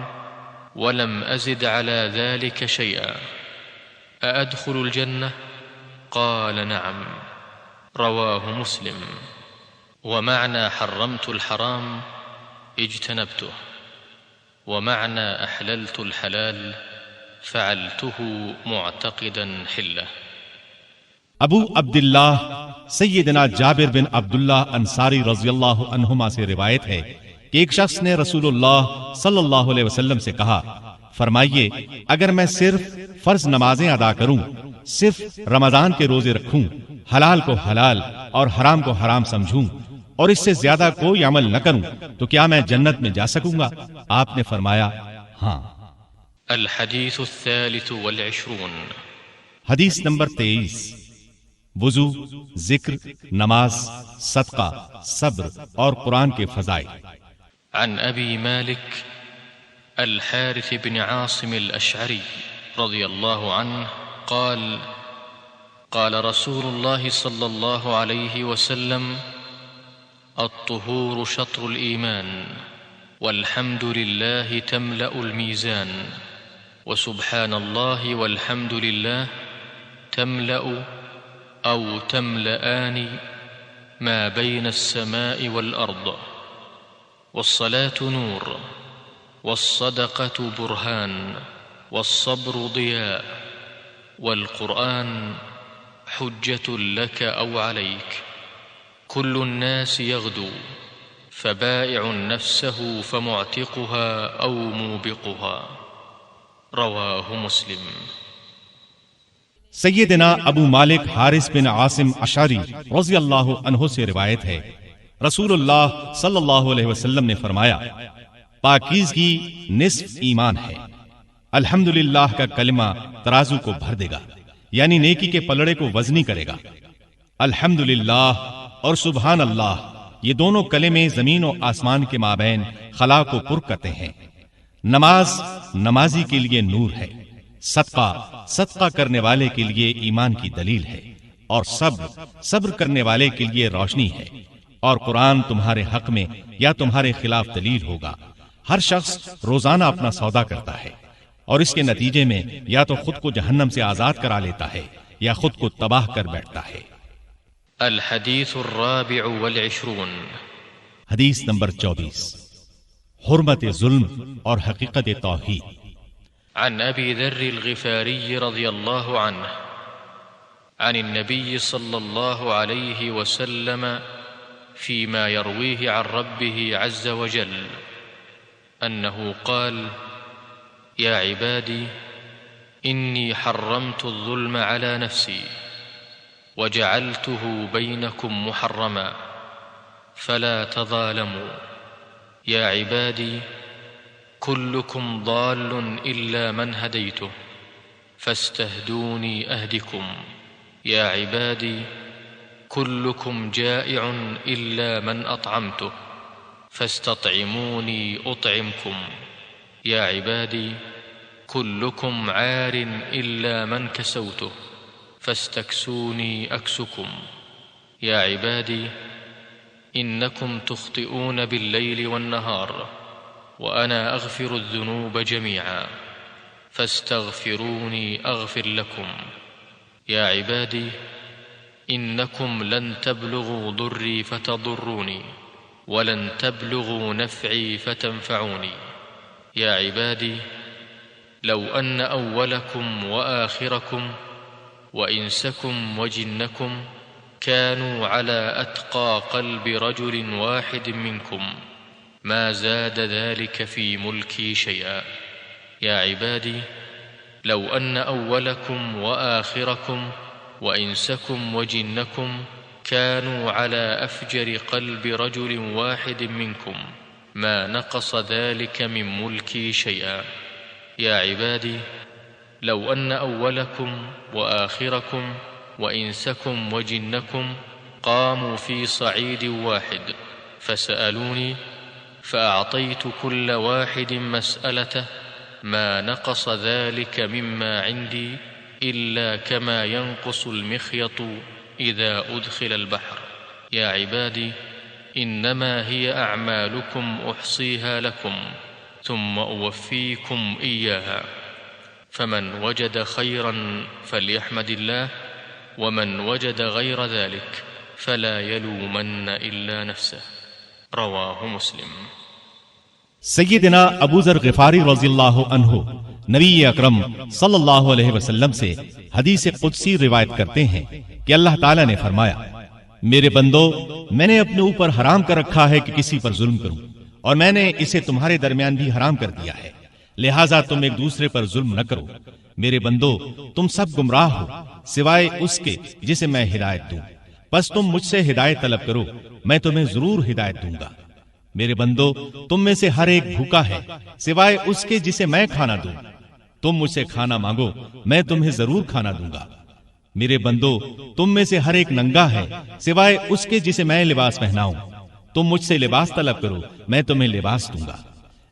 ولم أزد على ذلك شيئا أأدخل الجنة؟ قال نعم، رواه مسلم۔ ومعنى حرمت الحرام اجتنبته، ومعنى أحللت الحلال فعلته معتقدا حلة۔ ابو عبداللہ سیدنا جابر بن عبداللہ انصاری رضی اللہ عنہما سے روایت ہے کہ ایک شخص نے رسول اللہ صلی اللہ علیہ وسلم سے کہا، فرمائیے اگر میں صرف فرض نمازیں ادا کروں، صرف رمضان کے روزے رکھوں، حلال کو حلال اور حرام کو حرام سمجھوں، اور اس سے زیادہ کوئی عمل نہ کروں تو کیا میں جنت میں جا سکوں گا؟ آپ نے فرمایا ہاں۔ الحدیث الثالث والعشرون، حدیث نمبر 23، وضو، ذکر، نماز، صدقہ، صبر اور قرآن کے فضائل۔ عن أبي مالك الحارث بن عاصم الأشعري رضي الله عنه قال: قال رسول الله صلى الله عليه وسلم: الطهور شطر الإيمان، والحمد لله تملأ الميزان، وسبحان الله والحمد لله تملأ أو تملأان ما بين السماء والأرض، والصلاة نور، والصدقة برهان، والصبر ضياء، والقرآن حجة لك أو عليك، كل الناس يغدو، فبائع نفسه فمعتقها أو موبقها، رواه مسلم۔ سیدنا ابو مالک حارث بن عاصم اشعری رضی اللہ عنہ سے روایت ہے، رسول اللہ صلی اللہ علیہ وسلم نے فرمایا: پاکیزگی نصف ایمان ہے۔ الحمدللہ کا کلمہ ترازو کو بھر دے گا، یعنی نیکی کے پلڑے کو وزنی کرے گا۔ الحمدللہ اور سبحان اللہ، یہ دونوں کلمے زمین و آسمان کے مابین خلا کو پر کرتے ہیں۔ نماز نمازی کے لیے نور ہے، صدقہ کرنے والے کے لیے ایمان کی دلیل ہے، اور صبر کرنے والے کے لیے روشنی ہے، اور قرآن تمہارے حق میں یا تمہارے خلاف دلیل ہوگا۔ ہر شخص روزانہ اپنا سودا کرتا ہے، اور اس کے نتیجے میں یا تو خود کو جہنم سے آزاد کرا لیتا ہے یا خود کو تباہ کر بیٹھتا ہے۔ الحدیث الرابع والعشرون، حدیث نمبر 24، حرمت ظلم اور حقیقت توحید۔ عن أبي ذر الغفاري رضي الله عنه عن النبي صلى الله عليه وسلم فيما يرويه عن ربه عز وجل أنه قال: يا عبادي إني حرمت الظلم على نفسي وجعلته بينكم محرما فلا تظالموا، يا عبادي كلكم ضال إلا من هديته فاستهدوني أهدكم، يا عبادي كلكم جائع إلا من أطعمته فاستطعموني أطعمكم، يا عبادي كلكم عار إلا من كسوته فاستكسوني أكسكم، يا عبادي إنكم تخطئون بالليل والنهار وأنا أغفر الذنوب جميعا فاستغفروني أغفر لكم، يا عبادي إنكم لن تبلغوا ضري فتضروني ولن تبلغوا نفعي فتنفعوني، يا عبادي لو أن أولكم وآخركم وإنسكم وجنكم كانوا على أتقى قلب رجل واحد منكم ما زاد ذلك في ملكي شيئا، يا عبادي لو أن أولكم وآخركم وإنسكم وجنكم كانوا على أفجر قلب رجل واحد منكم ما نقص ذلك من ملكي شيئا، يا عبادي لو أن أولكم وآخركم وإنسكم وجنكم قاموا في صعيد واحد فسألوني فأعطيت كل واحد مسألته ما نقص ذلك مما عندي إلا كما ينقص المخيط إذا أدخل البحر، يا عبادي إنما هي أعمالكم أحصيها لكم ثم أوفيكم إياها، فمن وجد خيرا فليحمد الله ومن وجد غير ذلك فلا يلومن إلا نفسه، رواہ مسلم۔ سیدنا ابو ذر غفاری رضی اللہ عنہ نبی اکرم صلی اللہ علیہ وسلم سے حدیث قدسی روایت کرتے ہیں کہ اللہ تعالیٰ نے فرمایا: میرے بندو، میں نے اپنے اوپر حرام کر رکھا ہے کہ کسی پر ظلم کروں، اور میں نے اسے تمہارے درمیان بھی حرام کر دیا ہے، لہٰذا تم ایک دوسرے پر ظلم نہ کرو۔ میرے بندو، تم سب گمراہ ہو سوائے اس کے جسے میں ہدایت دوں، بس تم مجھ سے ہدایت طلب کرو، میں تمہیں ضرور ہدایت دوں گا۔ میرے بندو، تم میں سے ہر ایک بھوکا ہے سوائے اس کے جسے میں کھانا دوں، تم مجھ سے کھانا مانگو، میں تمہیں ضرور کھانا دوں گا۔ میرے بندو تم میں سے ہر ایک ننگا ہے سوائے اس کے جسے میں لباس پہناؤں، تم مجھ سے لباس طلب کرو میں تمہیں لباس دوں گا۔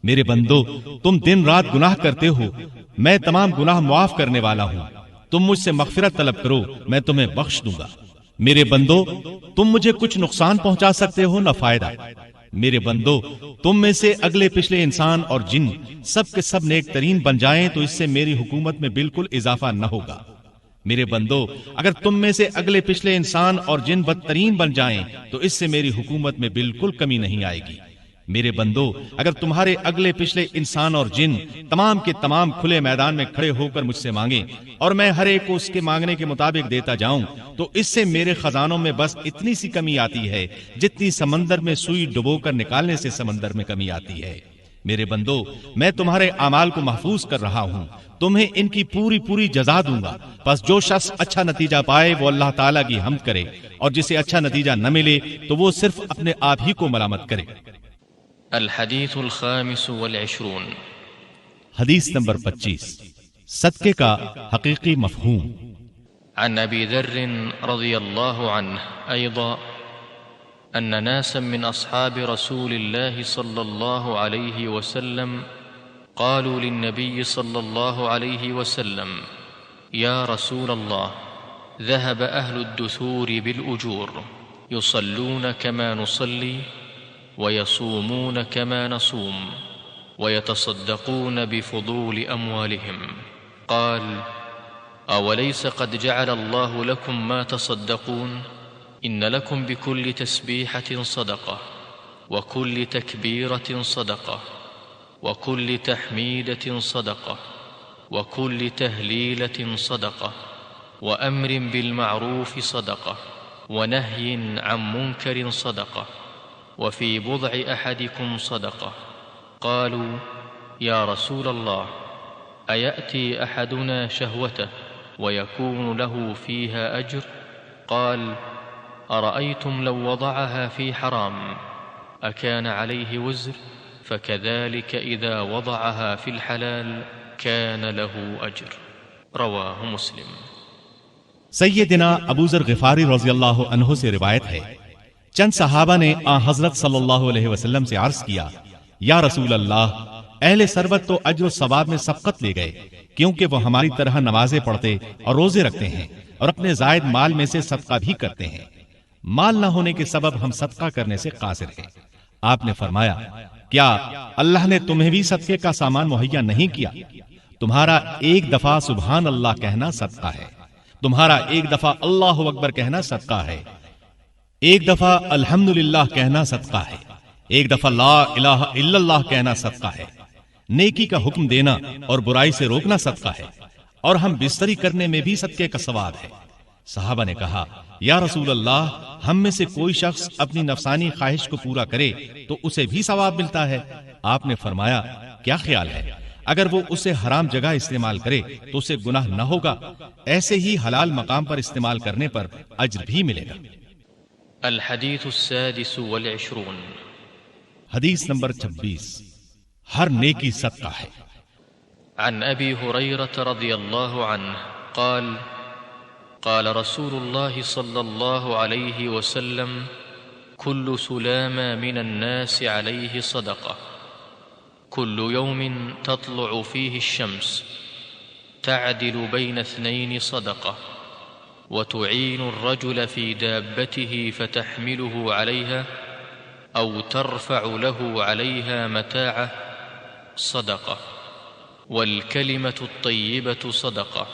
میرے بندو تم دن رات گناہ کرتے ہو، میں تمام گناہ معاف کرنے والا ہوں، تم مجھ سے مغفرت طلب کرو میں تمہیں بخش دوں گا۔ میرے بندو تم مجھے کچھ نقصان پہنچا سکتے ہو نہ فائدہ۔ میرے بندو تم میں سے اگلے پچھلے انسان اور جن سب کے سب نیک ترین بن جائیں تو اس سے میری حکومت میں بالکل اضافہ نہ ہوگا۔ میرے بندو اگر تم میں سے اگلے پچھلے انسان اور جن بدترین بن جائیں تو اس سے میری حکومت میں بالکل کمی نہیں آئے گی۔ میرے بندو اگر تمہارے اگلے پچھلے انسان اور جن تمام کے تمام کھلے میدان میں کھڑے ہو کر مجھ سے مانگیں اور میں ہر ایک کو اس کے مانگنے کے مطابق دیتا جاؤں تو اس سے میرے خزانوں میں بس اتنی سی کمی آتی ہے جتنی سمندر میں سوئی ڈبو کر نکالنے سے سمندر میں کمی آتی ہے۔ میرے بندو میں تمہارے اعمال کو محفوظ کر رہا ہوں، تمہیں ان کی پوری پوری جزا دوں گا۔ بس جو شخص اچھا نتیجہ پائے وہ اللہ تعالیٰ کی حمد کرے، اور جسے اچھا نتیجہ نہ ملے تو وہ صرف اپنے آپ ہی کو ملامت کرے۔ الحدیث الخامس والعشرون، حدیث نمبر 25، صدقے کا حقیقی مفہوم۔ عن ابی ذر رضی اللہ عنہ ایضا ان ناسا من اصحاب رسول اللہ صلی اللہ علیہ وسلم قالوا للنبي صلى الله عليه وسلم يا رسول الله ذهب أهل الدثور بالأجور يصلون كما نصلي ويصومون كما نصوم ويتصدقون بفضول أموالهم، قال أوليس قد جعل الله لكم ما تصدقون؟ إن لكم بكل تسبيحة صدقة وكل تكبيرة صدقة وكل تحميدة صدقة وكل تهليلة صدقة وأمر بالمعروف صدقة ونهي عن منكر صدقة وفي بضع أحدكم صدقة۔ قالوا يا رسول الله أيأتي أحدنا شهوته ويكون له فيها أجر؟ قال أرأيتم لو وضعها في حرام أكان عليه وزر؟ فكذلك إذا وضعها في الحلال كان له أجر۔ رواہ مسلم۔ سیدنا ابو ذر غفاری رضی اللہ عنہ سے روایت ہے، چند صحابہ نے حضرت صلی اللہ علیہ وسلم سے عرض کیا، یا رسول اللہ، اہل ثروت تو اجر و ثواب میں سبقت لے گئے، کیونکہ وہ ہماری طرح نمازیں پڑھتے اور روزے رکھتے ہیں اور اپنے زائد مال میں سے صدقہ بھی کرتے ہیں۔ مال نہ ہونے کے سبب ہم صدقہ کرنے سے قاصر ہیں۔ آپ نے فرمایا، کیا اللہ نے تمہیں بھی صدقے کا سامان مہیا نہیں کیا؟ تمہارا ایک دفعہ سبحان اللہ کہنا صدقہ ہے، تمہارا ایک دفعہ اللہ اکبر کہنا صدقہ ہے، ایک دفعہ الحمدللہ کہنا صدقہ ہے، ایک دفعہ لا الہ الا اللہ کہنا صدقہ ہے، نیکی کا حکم دینا اور برائی سے روکنا صدقہ ہے، اور ہم بستری کرنے میں بھی صدقے کا ثواب ہے۔ صحابہ نے کہا، یا رسول اللہ، ہم میں سے کوئی شخص اپنی نفسانی خواہش کو پورا کرے تو اسے بھی ثواب ملتا ہے؟ آپ نے فرمایا، کیا خیال ہے اگر وہ اسے حرام جگہ استعمال کرے تو اسے گناہ نہ ہوگا، ایسے ہی حلال مقام پر استعمال کرنے پر اجر بھی ملے گا۔ الحدیث السادس والعشرون، حدیث نمبر 26، ہر نیکی صدقہ ہے۔ عن ابی ہریرہ رضی اللہ عنہ قال قال رسول الله صلى الله عليه وسلم كل سلامة من الناس عليه صدقة، كل يوم تطلع فيه الشمس تعدل بين اثنين صدقة، وتعين الرجل في دابته فتحمله عليها أو ترفع له عليها متاعه صدقة، والكلمة الطيبة صدقة،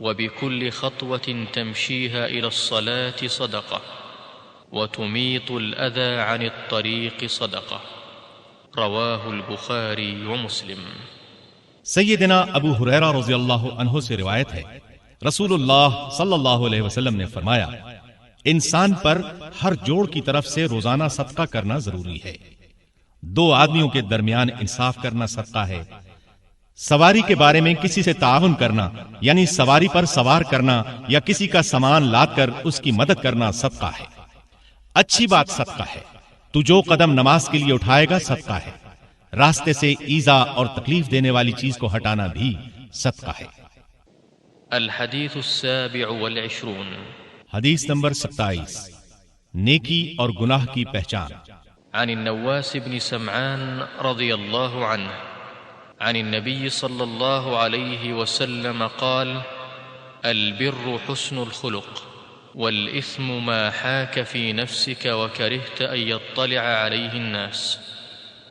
وبكل خطوة تمشيها إلى الصلاة صدقة، وتميط الأذى عن الطريق صدقة۔ رواہ البخاری ومسلم۔ سیدنا ابو ہریرہ رضی اللہ عنہ سے روایت ہے، رسول اللہ صلی اللہ علیہ وسلم نے فرمایا، انسان پر ہر جوڑ کی طرف سے روزانہ صدقہ کرنا ضروری ہے۔ دو آدمیوں کے درمیان انصاف کرنا صدقہ ہے۔ سواری کے بارے میں کسی سے تعاون کرنا، یعنی سواری پر سوار کرنا یا کسی کا سامان لاد کر اس کی مدد کرنا صدقہ ہے۔ اچھی بات صدقہ ہے۔ تو جو قدم نماز کے لیے اٹھائے گا صدقہ ہے۔ راستے سے ایذا اور تکلیف دینے والی چیز کو ہٹانا بھی صدقہ ہے۔ الحديث 27 حدیث نمبر 27، نیکی اور گناہ کی پہچان۔ عن النواس بن سمعان رضي الله عنه عن النبي صلى الله عليه وسلم قال: البر حسن الخلق، والإثم ما حاك في نفسك وكرهت أن يطلع عليه الناس.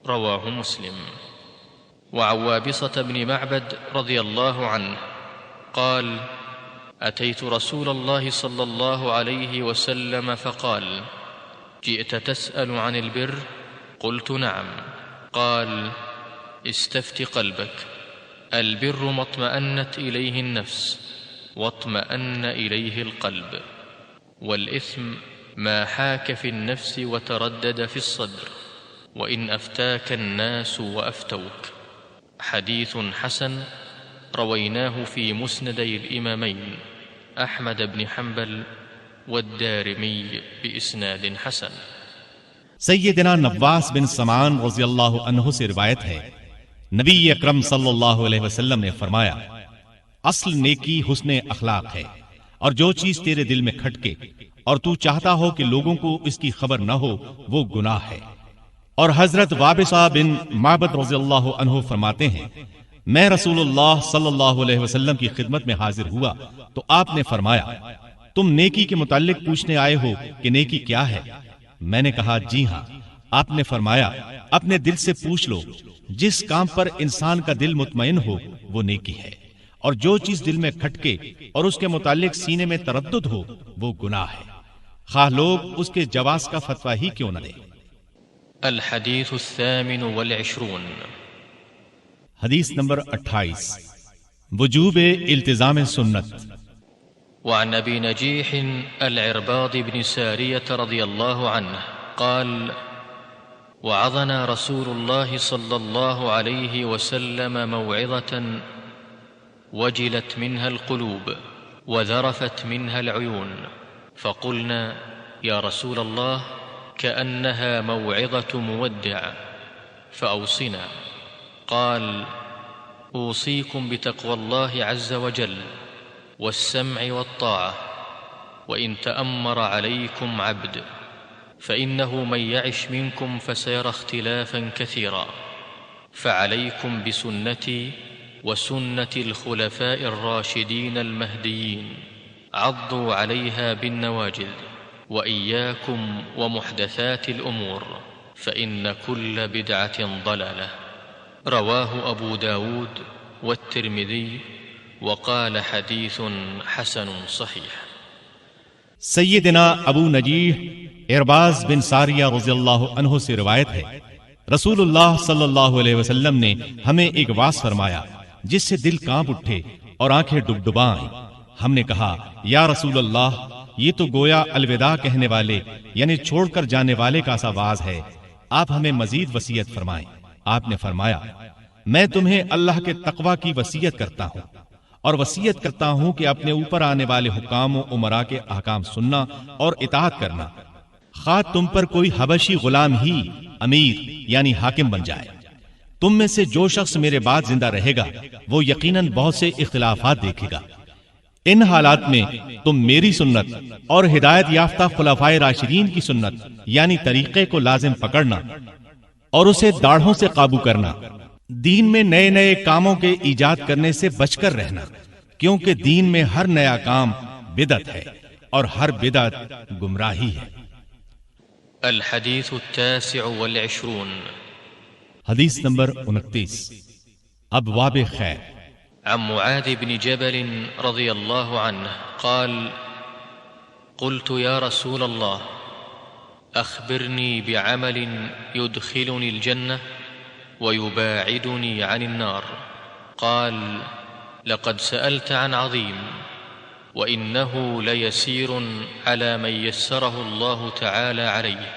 رواه مسلم. وعن وابصة بن معبد رضي الله عنه قال: أتيت رسول الله صلى الله عليه وسلم فقال: جئت تسأل عن البر؟ قلت: نعم. قال: استفت قلبك، البر ما اطمأنت إليه النفس واطمأن إليه القلب، والإثم ما حاك في النفس وتردد في الصدر، وإن أفتاك الناس وأفتوك. حديث حسن رويناه في مسندي الإمامين أحمد بن حنبل والدارمي بإسناد حسن۔ سیدنا نواس بن سمعان رضی اللہ عنہ سے روایت ہے، نبی اکرم صلی اللہ علیہ وسلم نے فرمایا: اصل نیکی حسن اخلاق ہے، اور جو چیز تیرے دل میں کھٹکے اور تو چاہتا ہو کہ لوگوں کو اس کی خبر نہ ہو، وہ گناہ ہے۔ اور حضرت وابصہ بن معبد رضی اللہ عنہ فرماتے ہیں، میں رسول اللہ صلی اللہ علیہ وسلم کی خدمت میں حاضر ہوا تو آپ نے فرمایا: تم نیکی کے متعلق پوچھنے آئے ہو کہ نیکی کیا ہے؟ میں نے کہا: جی ہاں۔ آپ نے فرمایا: اپنے دل سے پوچھ لو، جس کام پر انسان کا دل مطمئن ہو وہ نیکی ہے، اور جو چیز دل میں کھٹکے اور اس کے متعلق سینے میں تردد ہو وہ گناہ ہے، خواہ لوگ اس کے جواز کا فتویٰ ہی کیوں نہ دیں۔ الحديث 28 حدیث نمبر 28، وجوب التزام سنت۔ وعن أبي نجيح العرباض بن سارية رضي الله عنه قال: وعظنا رسول الله صلى الله عليه وسلم موعظة وجلت منها القلوب وذرفت منها العيون، فقلنا: يا رسول الله، كأنها موعظة مودع، فأوصنا. قال: أوصيكم بتقوى الله عز وجل والسمع والطاعة، وإن تأمر عليكم عبد، فإنه من يعش منكم فسيرى اختلافا كثيرا، فعليكم بسنتي وسنة الخلفاء الراشدين المهديين، عضوا عليها بالنواجذ، وإياكم ومحدثات الأمور، فإن كل بدعة ضلالة. رواه أبو داود والترمذي وقال حديث حسن صحيح۔ سیدنا ابو نجیح عرباض بن ساریہ رضی اللہ عنہ سے روایت ہے، رسول اللہ صلی اللہ علیہ وسلم نے ہمیں ایک واعظ فرمایا جس سے دل کانپ اٹھے اور آنکھیں ڈبڈبا آئیں۔ ہم نے کہا: یا رسول اللہ، یہ تو گویا الوداع کہنے والے یعنی چھوڑ کر جانے والے کا سا واعظ ہے، آپ ہمیں مزید وصیت فرمائیں۔ آپ نے فرمایا: میں تمہیں اللہ کے تقوی کی وصیت کرتا ہوں، اور وصیت کرتا ہوں کہ اپنے اوپر آنے والے حکام و امراء کے احکام سننا اور اطاعت کرنا، خواہ تم پر کوئی حبشی غلام ہی امیر یعنی حاکم بن جائے۔ تم میں سے جو شخص میرے بعد زندہ رہے گا وہ یقیناً بہت سے اختلافات دیکھے گا۔ ان حالات میں تم میری سنت اور ہدایت یافتہ خلفائے راشدین کی سنت یعنی طریقے کو لازم پکڑنا اور اسے داڑھوں سے قابو کرنا، دین میں نئے نئے کاموں کے ایجاد کرنے سے بچ کر رہنا، کیونکہ دین میں ہر نیا کام بدعت ہے اور ہر بدعت گمراہی ہے۔ الحديث 29 حدیث نمبر 29، ابواب خیر۔ عن معاذ بن جبل رضي الله عنه قال: قلت يا رسول الله، أخبرني بعمل يدخلني الجنة ويباعدني عن النار. قال: لقد سألت عن عظيم، وإنه ليسير على من يسره الله تعالى عليه.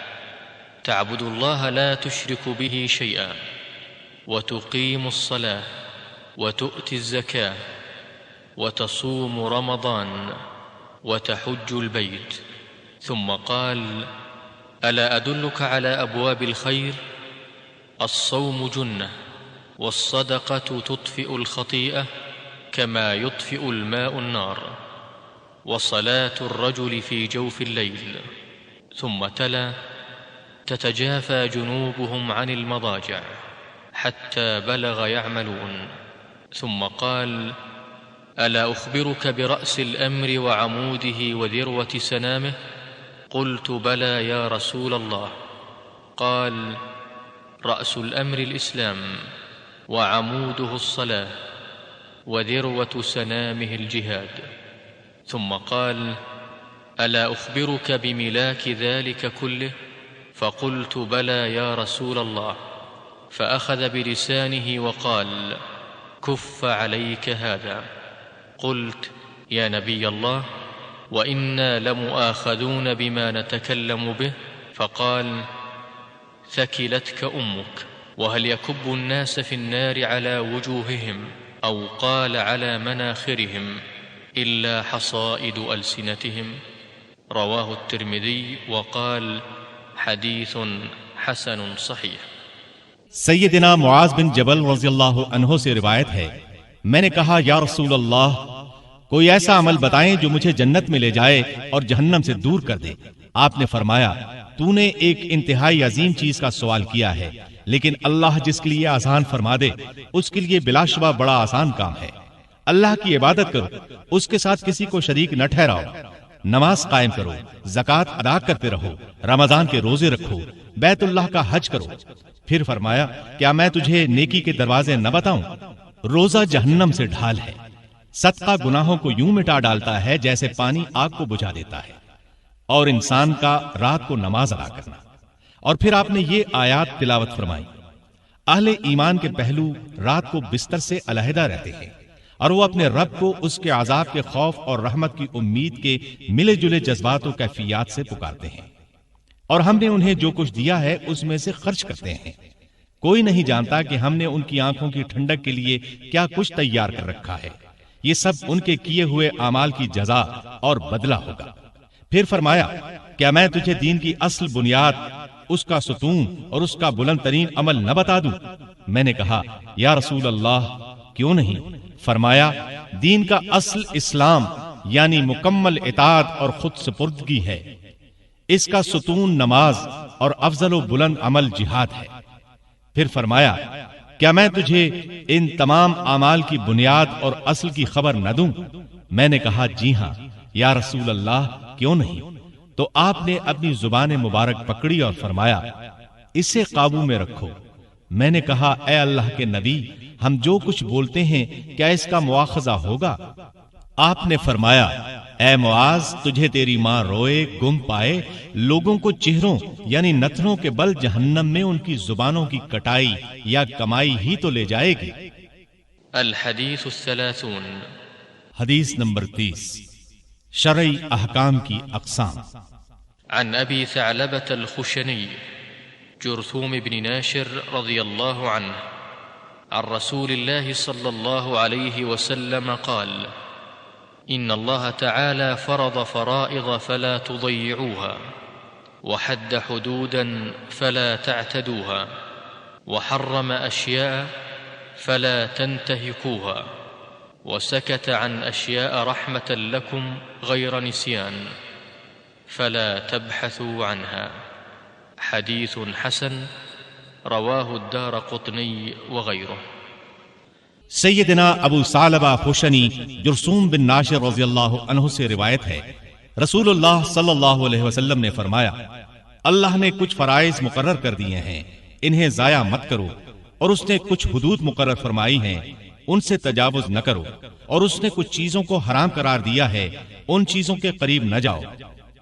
تعبد الله لا تشرك به شيئا، وتقيم الصلاة، وتؤتي الزكاة، وتصوم رمضان، وتحج البيت. ثم قال: ألا أدلك على أبواب الخير؟ الصوم جنة، والصدقة تطفئ الخطيئة، كما يطفئ الماء النار، وصلاة الرجل في جوف الليل. ثم تلا: تتجافى جنوبهم عن المضاجع حتى بلغ يعملون. ثم قال: ألا أخبرك برأس الأمر وعموده وذروة سنامه؟ قلت: بلى يا رسول الله. قال: رأس الأمر الإسلام، وعموده الصلاة، وذروة سنامه الجهاد. ثم قال: ألا أخبرك بملاك ذلك كله؟ فقلت: بلى يا رسول الله. فأخذ بلسانه وقال: كف عليك هذا. قلت: يا نبي الله، وإنا لمؤاخذون بما نتكلم به. فقال: ثكلتك أمك. وهل يكب الناس في النار على وجوههم أو قال على مناخرهم إلا حصائد ألسنتهم؟ رواه الترمذي وقال: حديث حسن صحيح. سیدنا معاذ بن جبل رضی اللہ عنہ سے روایت ہے، میں نے کہا یا رسول اللہ، کوئی ایسا عمل بتائیں جو مجھے جنت میں لے جائے اور جہنم سے دور کر دے۔ آپ نے فرمایا، تو نے ایک انتہائی عظیم چیز کا سوال کیا ہے، لیکن اللہ جس کے لیے آسان فرما دے اس کے لیے بلا شبہ بڑا آسان کام ہے۔ اللہ کی عبادت کرو، اس کے ساتھ کسی کو شریک نہ ٹھہراؤ، نماز قائم کرو، زکوٰۃ ادا کرتے رہو، رمضان کے روزے رکھو، بیت اللہ کا حج کرو۔ پھر فرمایا، کیا میں تجھے نیکی کے دروازے نہ بتاؤں؟ روزہ جہنم سے ڈھال ہے، صدقہ گناہوں کو یوں مٹا ڈالتا ہے جیسے پانی آگ کو بجھا دیتا ہے، اور انسان کا رات کو نماز ادا کرنا۔ اور پھر آپ نے یہ آیات تلاوت فرمائی، اہل ایمان کے پہلو رات کو بستر سے علیحدہ رہتے ہیں، اور وہ اپنے رب کو اس کے عذاب کے خوف اور رحمت کی امید کے ملے جلے جذبات و کیفیات سے پکارتے ہیں، اور ہم نے انہیں جو کچھ دیا ہے اس میں سے خرچ کرتے ہیں۔ کوئی نہیں جانتا کہ ہم نے ان کی آنکھوں کی ٹھنڈک کے لیے کیا کچھ تیار کر رکھا ہے، یہ سب ان کے کیے ہوئے اعمال کی جزا اور بدلہ ہوگا۔ پھر فرمایا، کیا میں تجھے دین کی اصل بنیاد، اس کا ستون اور اس کا بلند ترین عمل نہ بتا دوں؟ میں نے کہا، یا رسول اللہ کیوں نہیں؟ فرمایا، دین کا اصل اسلام یعنی مکمل اطاعت اور خود سپردگی ہے، اس کا ستون نماز اور افضل و بلند عمل جہاد ہے۔ پھر فرمایا، کیا میں تجھے ان تمام اعمال کی بنیاد اور اصل کی خبر نہ دوں؟ میں نے کہا، جی ہاں یا رسول اللہ کیوں نہیں؟ تو آپ نے اپنی زبان مبارک پکڑی اور فرمایا، اسے قابو میں رکھو۔ میں نے کہا، اے اللہ کے نبی، ہم جو کچھ بولتے ہیں کیا اس کا مواخذہ ہوگا؟ آپ نے فرمایا، اے معاذ، تجھے تیری ماں روئے گم پائے، لوگوں کو چہروں یعنی نتنوں کے بل جہنم میں ان کی زبانوں کی کٹائی یا کمائی ہی تو لے جائے گی۔ الحدیث 30 حدیث نمبر 30، شرعی احکام کی اقسام۔ عن ابی ثعلبة الخشنی جرثوم بن ناشر رضی اللہ عنہ عن رسول اللہ صلی اللہ علیہ وسلم قال: إن الله تعالى فرض فرائض فلا تضيعوها، وحد حدودا فلا تعتدوها، وحرم أشياء فلا تنتهكوها، وسكت عن أشياء رحمة لكم غير نسيان فلا تبحثوا عنها. حديث حسن رواه الدارقطني وغيره. سیدنا ابو ثعلبہ خشنی جرثوم بن ناشر رضی اللہ عنہ سے روایت ہے، رسول اللہ صلی اللہ علیہ وسلم نے فرمایا، اللہ نے کچھ فرائض مقرر کر دیے ہیں، انہیں ضائع مت کرو، اور اس نے کچھ حدود مقرر فرمائی ہیں، ان سے تجاوز نہ کرو، اور اس نے کچھ چیزوں کو حرام قرار دیا ہے، ان چیزوں کے قریب نہ جاؤ،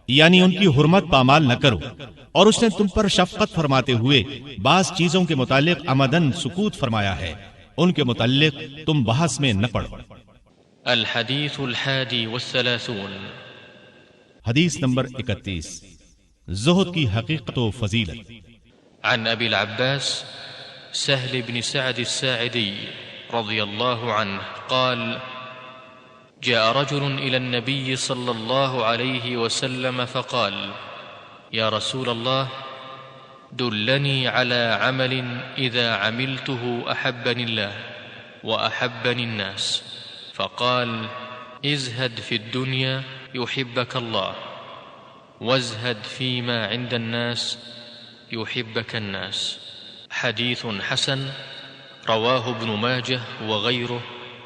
یعنی ان کی حرمت پامال نہ کرو، اور اس نے تم پر شفقت فرماتے ہوئے بعض چیزوں کے متعلق عمدن سکوت فرمایا ہے، ان کے متعلق تم بحث میں نہ پڑو۔ الحدیث 31 حدیث نمبر 31، زہد کی حقیقت و فضیلت۔ عن ابی العباس سهل بن سعد الساعدي رضي الله عنه قال: جاء رجل إلى النبي صلى الله عليه وسلم فقال: يا رسول الله، دلني على عمل إذا عملته أحبني الله وأحبني الناس. فقال ازهد في الدنيا يحبك الله وازهد فيما عند الناس يحبك الناس. حديث حسن رواه ابن ماجه وغيره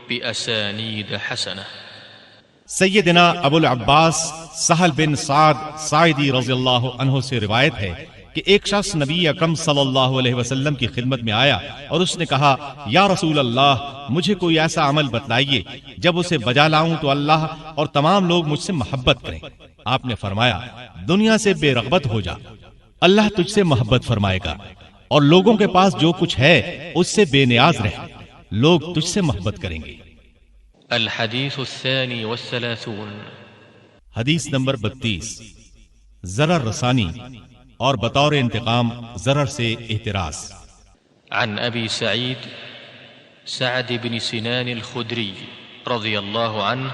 بأسانيد حسنة. سیدنا ابو العباس سہل بن سعد ساعدی رضی اللہ عنہ سے روایت ہے کہ ایک شخص نبی اکرم صلی اللہ علیہ وسلم کی خدمت میں آیا اور اس نے کہا یا رسول اللہ مجھے کوئی ایسا عمل بتلائیے جب اسے بجا لاؤں تو اللہ اور تمام لوگ مجھ سے محبت کریں. آپ نے فرمایا دنیا سے بے رغبت ہو جا، اللہ تجھ سے محبت فرمائے گا، اور لوگوں کے پاس جو کچھ ہے اس سے بے نیاز رہ، لوگ تجھ سے محبت کریں گے. الحديث الثاني والثلاثون. حدیث نمبر 32. ضرر رسانی اور بطور انتقام ضرر سے احتراز. عن أبي سعيد سعد بن سنان الخدري رضي الله عنه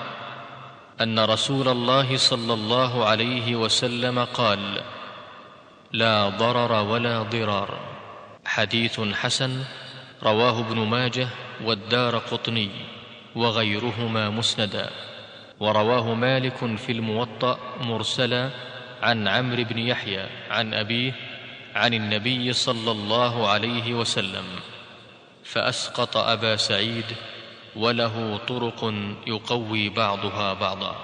أن رسول الله صلى الله عليه وسلم قال لا ضرر ولا ضرار. حديث حسن رواه ابن ماجه والدارقطني وغيرهما مسندا. ورواه مالك في الموطأ مرسلا عن عمرو بن يحيى عن أبيه عن النبي صلى الله عليه وسلم فأسقط أبا سعيد وله طرق يقوي بعضها بعضا.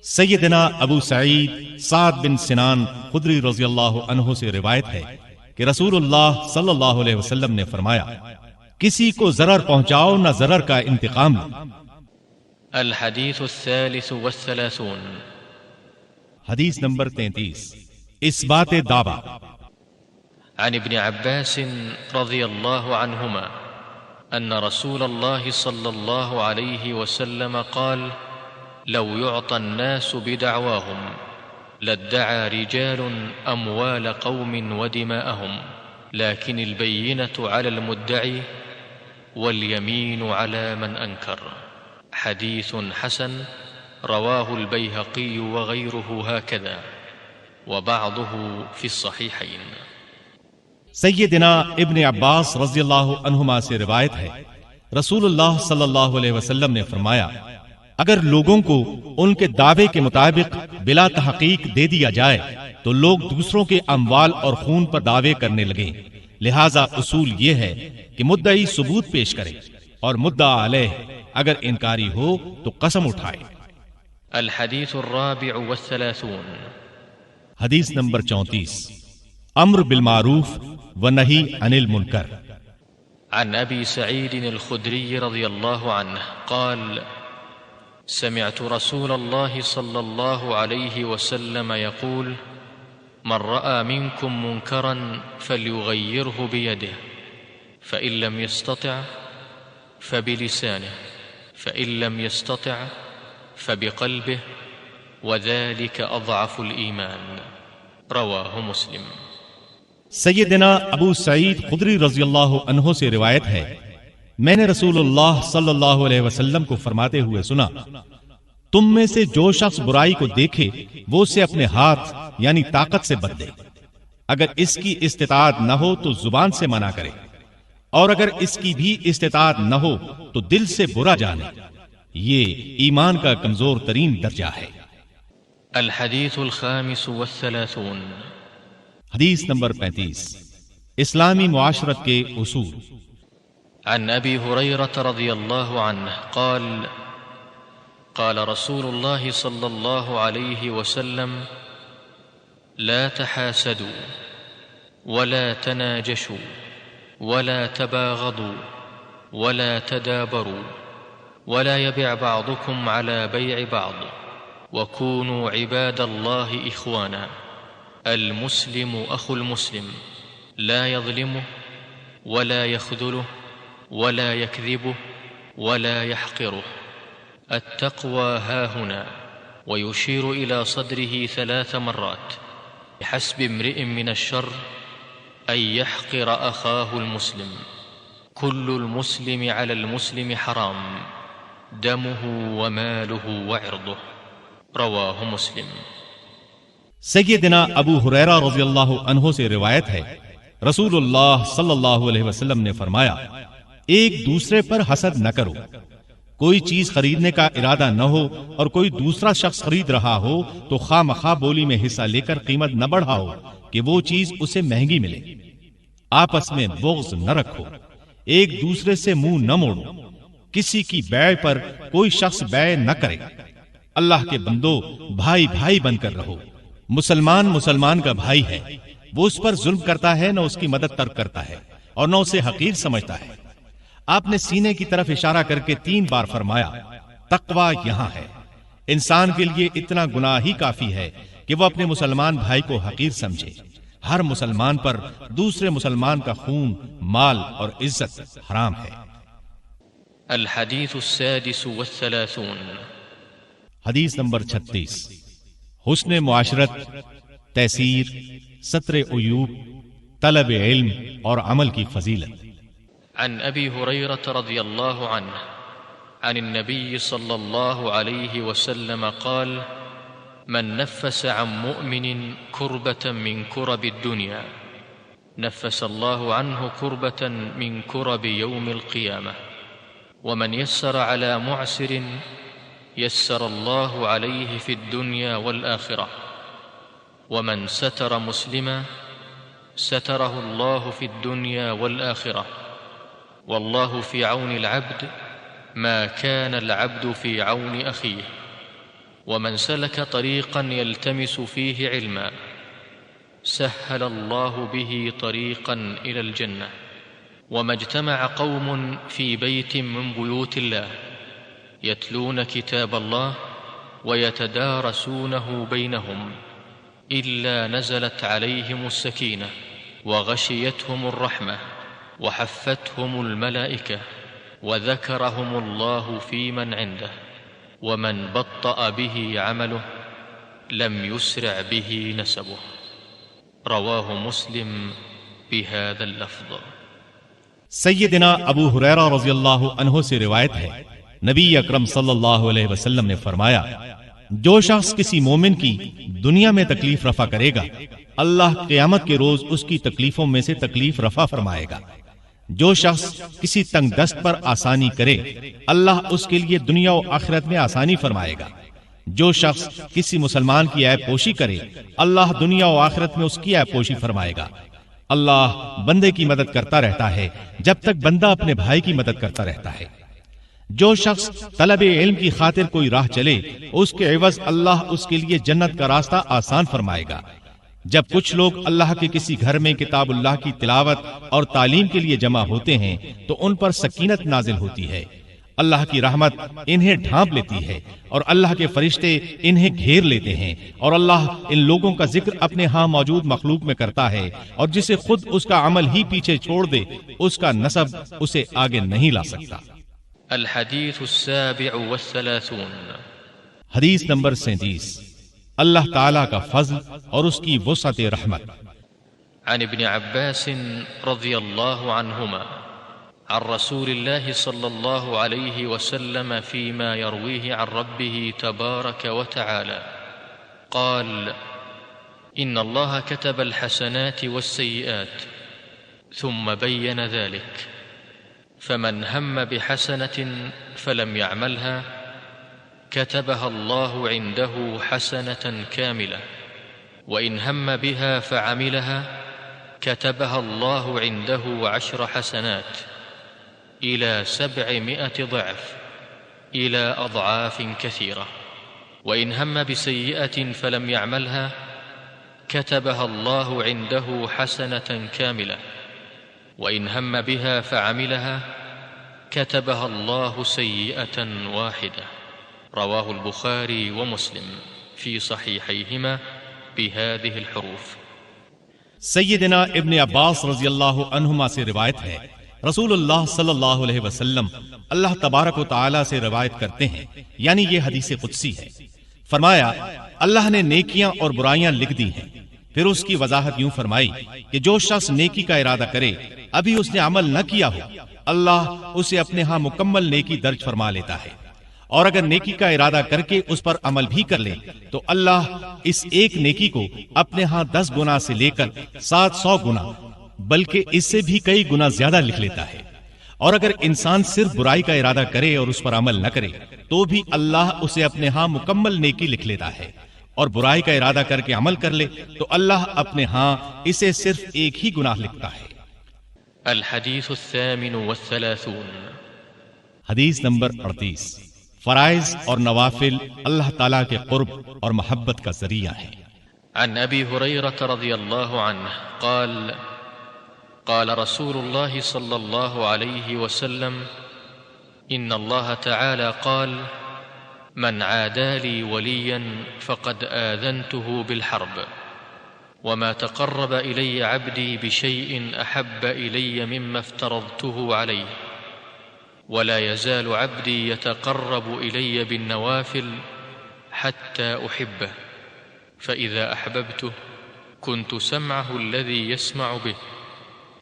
سیدنا ابو سعید سعد بن سنان خدری رضی اللہ عنہ سے روایت ہے کہ رسول اللہ صلی اللہ علیہ وسلم نے فرمایا کسی کو ضرر پہنچاؤ نہ ضرر کا انتقام لو. الحديث الثالث والثلاثون. حدیث نمبر 33. اثبات دعوی. عن ابن عباس رضي الله عنهما أن رسول الله صلى الله عليه وسلم قال لو يعطى الناس بدعواهم لادعى رجال أموال قوم ودماءهم لكن البينة على المدعي واليمين على من أنكر. حديث حسن رواه البيهقي وغيره هكذا وبعضه في الصحيحين. سیدنا ابن عباس رضی اللہ عنہما سے روایت ہے رسول اللہ صلی اللہ علیہ وسلم نے فرمایا اگر لوگوں کو ان کے دعوے کے مطابق بلا تحقیق دے دیا جائے تو لوگ دوسروں کے اموال اور خون پر دعوے کرنے لگیں. لہذا اصول یہ ہے کہ مدعی ثبوت پیش کرے اور مدعا علیہ اگر انکاری ہو تو قسم اٹھائے. الحديث الرابع والثلاثون. حدیث نمبر 34. امر بالمعروف ونہی عن المنکر. عن أبي سعيد الخدري رضي الله عنه قال سمعت رسول الله صلى الله عليه وسلم يقول من رأى منكم منكرا فليغيره بيده فإن لم يستطع فبلسانه فإن لم يستطع فبقلبه وذلك أضعف الإيمان. رواه مسلم. سیدنا ابو سعید خدری رضی اللہ عنہ سے روایت ہے میں نے رسول اللہ صلی اللہ علیہ وسلم کو فرماتے ہوئے سنا تم میں سے جو شخص برائی کو دیکھے وہ اسے اپنے ہاتھ یعنی طاقت سے بدلے، اگر اس کی استطاعت نہ ہو تو زبان سے منع کرے، اور اگر اس کی بھی استطاعت نہ ہو تو دل سے برا جانے. یہ ایمان کا کمزور ترین درجہ ہے. الحديث الخامس والثلاثون. حدیث نمبر 35. اسلامی معاشرت کے اصول. عن أبي هريرة رضي الله عنه قال قال رسول الله صلى الله عليه وسلم لا تحاسدوا ولا تناجشوا ولا تباغضوا ولا تدابروا ولا يبع بعضكم على بيع بعض وكونوا عباد الله إخوانا. المسلم أخو المسلم لا يظلمه ولا يخذله ولا يكذبه ولا يحقره. التقوى هاهنا ويشير إلى صدره 3 مرات. بحسب امرئ من الشر أن يحقر أخاه المسلم. كل المسلم على المسلم حرام دمه وماله وعرضه. رواه مسلم. سیدنا ابو ہریرہ رضی اللہ عنہ سے روایت ہے رسول اللہ صلی اللہ علیہ وسلم نے فرمایا ایک دوسرے پر حسد نہ کرو، کوئی چیز خریدنے کا ارادہ نہ ہو اور کوئی دوسرا شخص خرید رہا ہو تو خواہ مخواہ بولی میں حصہ لے کر قیمت نہ بڑھاؤ کہ وہ چیز اسے مہنگی ملے۔ آپس میں بغض نہ رکھو، ایک دوسرے سے منہ نہ موڑو، کسی کی بیع پر کوئی شخص بیع نہ کرے۔ اللہ کے بندو بھائی بھائی بن کر رہو۔ مسلمان مسلمان کا بھائی ہے، وہ اس پر ظلم کرتا ہے نہ اس کی مدد ترک کرتا ہے اور نہ اسے حقیر سمجھتا ہے۔ آپ نے سینے کی طرف اشارہ کر کے 3 بار فرمایا تقوی یہاں ہے۔ انسان کے لیے اتنا گناہ ہی کافی ہے کہ وہ اپنے مسلمان بھائی کو حقیر سمجھے۔ ہر مسلمان پر دوسرے مسلمان کا خون، مال اور عزت حرام ہے۔ الحديث السادس والثلاثون حدیث نمبر 36، حسن معاشرت، تیسیر، ستر عیوب، طلب علم اور عمل کی فضیلت۔ عن أبي هريرة رضي الله عنه عن النبي صلى الله عليه وسلم قال: من نفس عن مؤمن كربة من كرب الدنيا نفس الله عنه كربة من كرب يوم القيامة، ومن يسر على معسر يسر الله عليه في الدنيا والآخرة، ومن ستر مسلما ستره الله في الدنيا والآخرة، والله في عون العبد ما كان العبد في عون أخيه، ومن سلك طريقا يلتمس فيه علما سهل الله به طريقا إلى الجنة، وما اجتمع قوم في بيت من بيوت الله يتلون كتاب الله ويتدارسونه بينهم إلا نزلت عليهم السكينة وغشيتهم الرحمة وحفتهم الملائكة وذكرهم الله في من عنده، ومن بطأ به عمله لم يسرع به نسبه۔ رواه مسلم بهذا اللفظ۔ سیدنا ابو ہریرہ رضی اللہ عنہ سے روایت ہے، نبی اکرم صلی اللہ علیہ وسلم نے فرمایا، جو شخص کسی مومن کی دنیا میں تکلیف رفع کرے گا، اللہ قیامت کے روز اس کی تکلیفوں میں سے تکلیف رفع فرمائے گا۔ جو شخص کسی تنگ دست پر آسانی کرے، اللہ اس کے لیے دنیا و آخرت میں آسانی فرمائے گا۔ جو شخص کسی مسلمان کی عیب پوشی کرے، اللہ دنیا و آخرت میں اس کی عیب پوشی فرمائے گا۔ اللہ بندے کی مدد کرتا رہتا ہے جب تک بندہ اپنے بھائی کی مدد کرتا رہتا ہے۔ جو شخص طلب علم کی خاطر کوئی راہ چلے، اس کے عوض اللہ اس کے لیے جنت کا راستہ آسان فرمائے گا۔ جب کچھ لوگ اللہ کے کسی گھر میں کتاب اللہ کی تلاوت اور تعلیم کے لیے جمع ہوتے ہیں تو ان پر سکینت نازل ہوتی ہے، اللہ کی رحمت انہیں ڈھانپ لیتی ہے اور اللہ کے فرشتے انہیں گھیر لیتے ہیں، اور اللہ ان لوگوں کا ذکر اپنے ہاں موجود مخلوق میں کرتا ہے، اور جسے خود اس کا عمل ہی پیچھے چھوڑ دے اس کا نسب اسے آگے نہیں لا سکتا۔ الحديث السابع والثلاثون حدیث نمبر 37، اللہ تعالیٰ کا فضل اور اس کی وسعت رحمت۔ عن ابن عباس رضي الله عنهما عن رسول الله صلى الله عليه وسلم فيما يرويه عن ربه تبارك وتعالى قال: إن الله كتب الحسنات والسيئات ثم بين ذلك، فمن هم بحسنة فلم يعملها كتبها الله عنده حسنة كاملة، وإن هم بها فعملها كتبها الله عنده 10 حسنات إلى 700 ضعف إلى أضعاف كثيرة، وإن هم بسيئة فلم يعملها كتبها الله عنده حسنة كاملة، وإن هم بها فعملها كتبها الله سيئة واحدة۔ رواه البخاري ومسلم في صحيحيهما بهذه الحروف۔ سیدنا ابن عباس رضی اللہ عنہما سے روایت ہے، رسول اللہ صلی اللہ علیہ وسلم اللہ تبارک و تعالی سے روایت کرتے ہیں، یعنی یہ حدیث قدسی ہے، فرمایا اللہ نے نیکیاں اور برائیاں لکھ دی ہیں۔ پھر اس کی وضاحت یوں فرمائی کہ جو شخص نیکی کا ارادہ کرے ابھی اس نے عمل نہ کیا ہو، اللہ اسے اپنے ہاں مکمل نیکی درج فرما لیتا ہے، اور اگر نیکی کا ارادہ کر کے اس پر عمل بھی کر لے تو اللہ اس ایک نیکی کو اپنے ہاں 10 گنا سے لے کر 700 گنا بلکہ اس سے بھی کئی گنا زیادہ لکھ لیتا ہے، اور اگر انسان صرف برائی کا ارادہ کرے اور اس پر عمل نہ کرے تو بھی اللہ اسے اپنے ہاں مکمل نیکی لکھ لیتا ہے، اور برائی کا ارادہ کر کے عمل کر لے تو اللہ اپنے ہاں اسے صرف ایک ہی گناہ لکھتا ہے۔ الحدیث الثامن والثلاثون، حدیث نمبر 38، فرائض اور نوافل اللہ تعالیٰ کے قرب اور محبت کا ذریعہ ہے۔ عن ابی ہریرہ رضی اللہ عنہ قال قال رسول الله صلى الله عليه وسلم إن الله تعالى قال من عادى لي وليا فقد آذنته بالحرب وما تقرب إلي عبدي بشيء أحب إلي مما افترضته عليه ولا يزال عبدي يتقرب إلي بالنوافل حتى أحبه فإذا أحببته كنت سمعه الذي يسمع به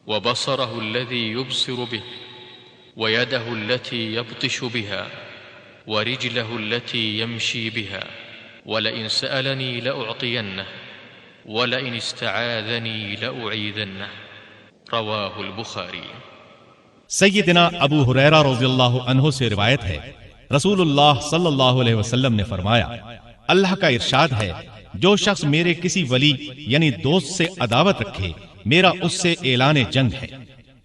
وبصره الذي يبصر به ويده التي يبطش بها ورجله التي يمشي بها ولئن سألني لأعطينه ولئن استعاذني لأعيذنه رواه البخاري۔ سیدنا ابو ہریرہ رضی اللہ عنہ سے روایت ہے، رسول اللہ صلی اللہ علیہ وسلم نے فرمایا، اللہ کا ارشاد ہے، جو شخص میرے کسی ولی یعنی دوست سے عداوت رکھے میرا اس سے اعلان جنگ ہے۔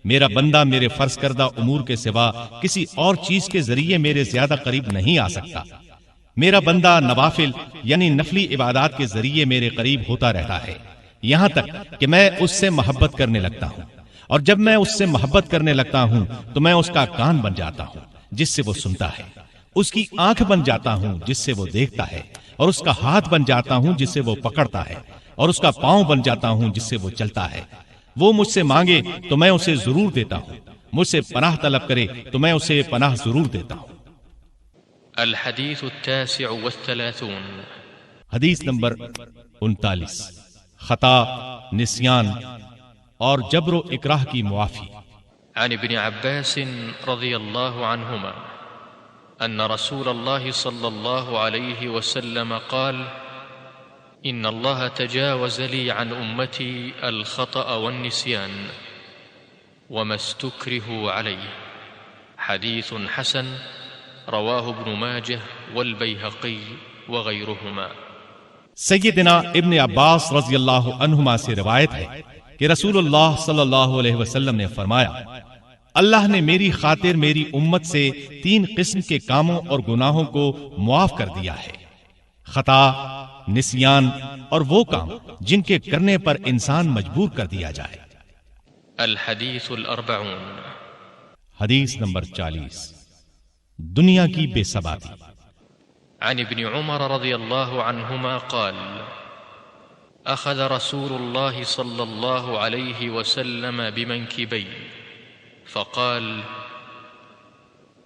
میرا بندہ میرے فرض کردہ امور کے سوا کسی اور چیز کے ذریعے میرے زیادہ قریب نہیں آ سکتا۔ میرا بندہ نوافل یعنی نفلی عبادات کے ذریعے میرے قریب ہوتا رہتا ہے، یہاں تک کہ میں اس سے محبت کرنے لگتا ہوں، اور جب میں اس سے محبت کرنے لگتا ہوں تو میں اس کا کان بن جاتا ہوں جس سے وہ سنتا ہے، اس کی آنکھ بن جاتا ہوں جس سے وہ دیکھتا ہے، اور اس کا ہاتھ بن جاتا ہوں جس سے وہ پکڑتا ہے، اور اس کا پاؤں بن جاتا ہوں جس سے وہ چلتا ہے۔ وہ مجھ سے مانگے تو میں اسے ضرور دیتا ہوں، مجھ سے پناہ طلب کرے تو میں اسے پناہ ضرور دیتا ہوں۔ الحدیث التاسع والثلاثون، حدیث نمبر 39، خطا، نسیان اور جبر و اکراہ کی معافی۔ عن ابن عباس رضی اللہ عنہما ان رسول اللہ صلی اللہ علیہ وسلم قال إن الله تجاوز لي عن أمتي الخطأ والنسيان وما استكرهوا عليه، حديث حسن رواه ابن ماجه والبيهقي وغيرهما۔ سیدنا ابن عباس رضی اللہ عنہما سے روایت ہے کہ رسول اللہ صلی اللہ علیہ وسلم نے فرمایا، اللہ نے میری خاطر میری امت سے 3 قسم کے کاموں اور گناہوں کو معاف کر دیا ہے، خطا، نسیان اور وہ کام جن کے کرنے پر انسان مجبور کر دیا جائے۔ الحدیث الاربعون، حدیث نمبر 40، دنیا کی بے ثباتی۔ عن ابن عمر رضی اللہ عنہما قال اخذ رسول اللہ صلی اللہ علیہ وسلم بمنکبی فقال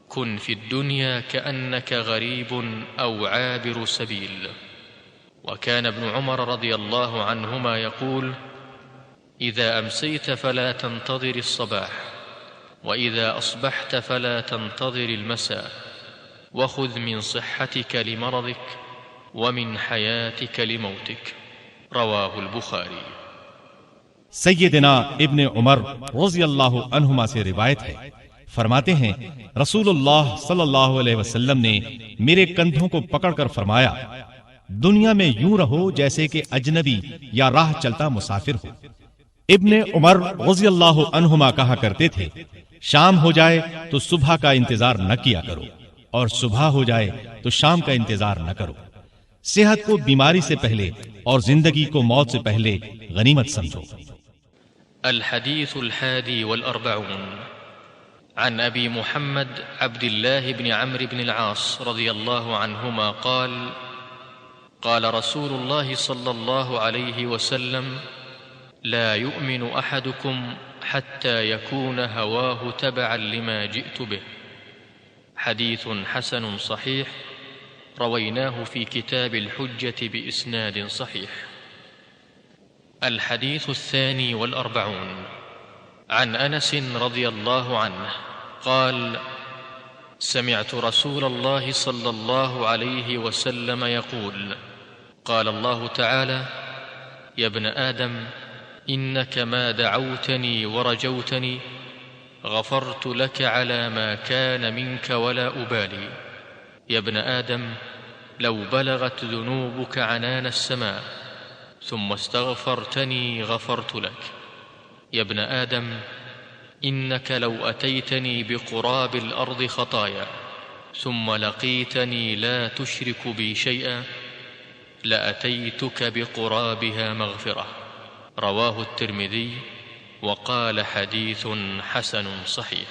كن في الدنيا كأنك غريب أو عابر سبيل، وكان ابن عمر رضي الله عنهما يقول إذا أمسيت فلا تنتظر الصباح وإذا أصبحت فلا تنتظر المساء وخذ من صحتك لمرضك ومن حياتك لموتك رواه البخاري۔ سیدنا ابن عمر رضی اللہ عنہما سے روایت ہے، فرماتے ہیں رسول اللہ صلی اللہ علیہ وسلم نے میرے کندھوں کو پکڑ کر فرمایا، دنیا میں یوں رہو جیسے کہ اجنبی یا راہ چلتا مسافر ہو۔ ابن عمر رضی اللہ عنہما کہا کرتے تھے، شام ہو جائے تو صبح کا انتظار نہ کیا کرو، اور صبح ہو جائے تو شام کا انتظار نہ کرو۔ صحت کو بیماری سے پہلے اور زندگی کو موت سے پہلے غنیمت سمجھو۔ الحديث الحادي والأربعون، عن أبي محمد عبد الله بن عمرو بن العاص رضي الله عنهما قال قال رسول الله صلى الله عليه وسلم لا يؤمن أحدكم حتى يكون هواه تبعا لما جئت به، حديث حسن صحيح رويناه في كتاب الحجة بإسناد صحيح۔ الحديث الثاني والأربعون، عن أنس رضي الله عنه قال سمعت رسول الله صلى الله عليه وسلم يقول قال الله تعالى يا ابن آدم إنك ما دعوتني ورجوتني غفرت لك على ما كان منك ولا أبالي. يا ابن آدم، لو بلغت ذنوبك عنان السماء ثم استغفرتني غفرت لك. يا ابن آدم، إنك لو أتيتني بقراب الأرض خطايا ثم لقيتني لا تشرك بي شيئا لأتيتك بقرابها مغفرة. رواه الترمذي وقال حديث حسن صحيح.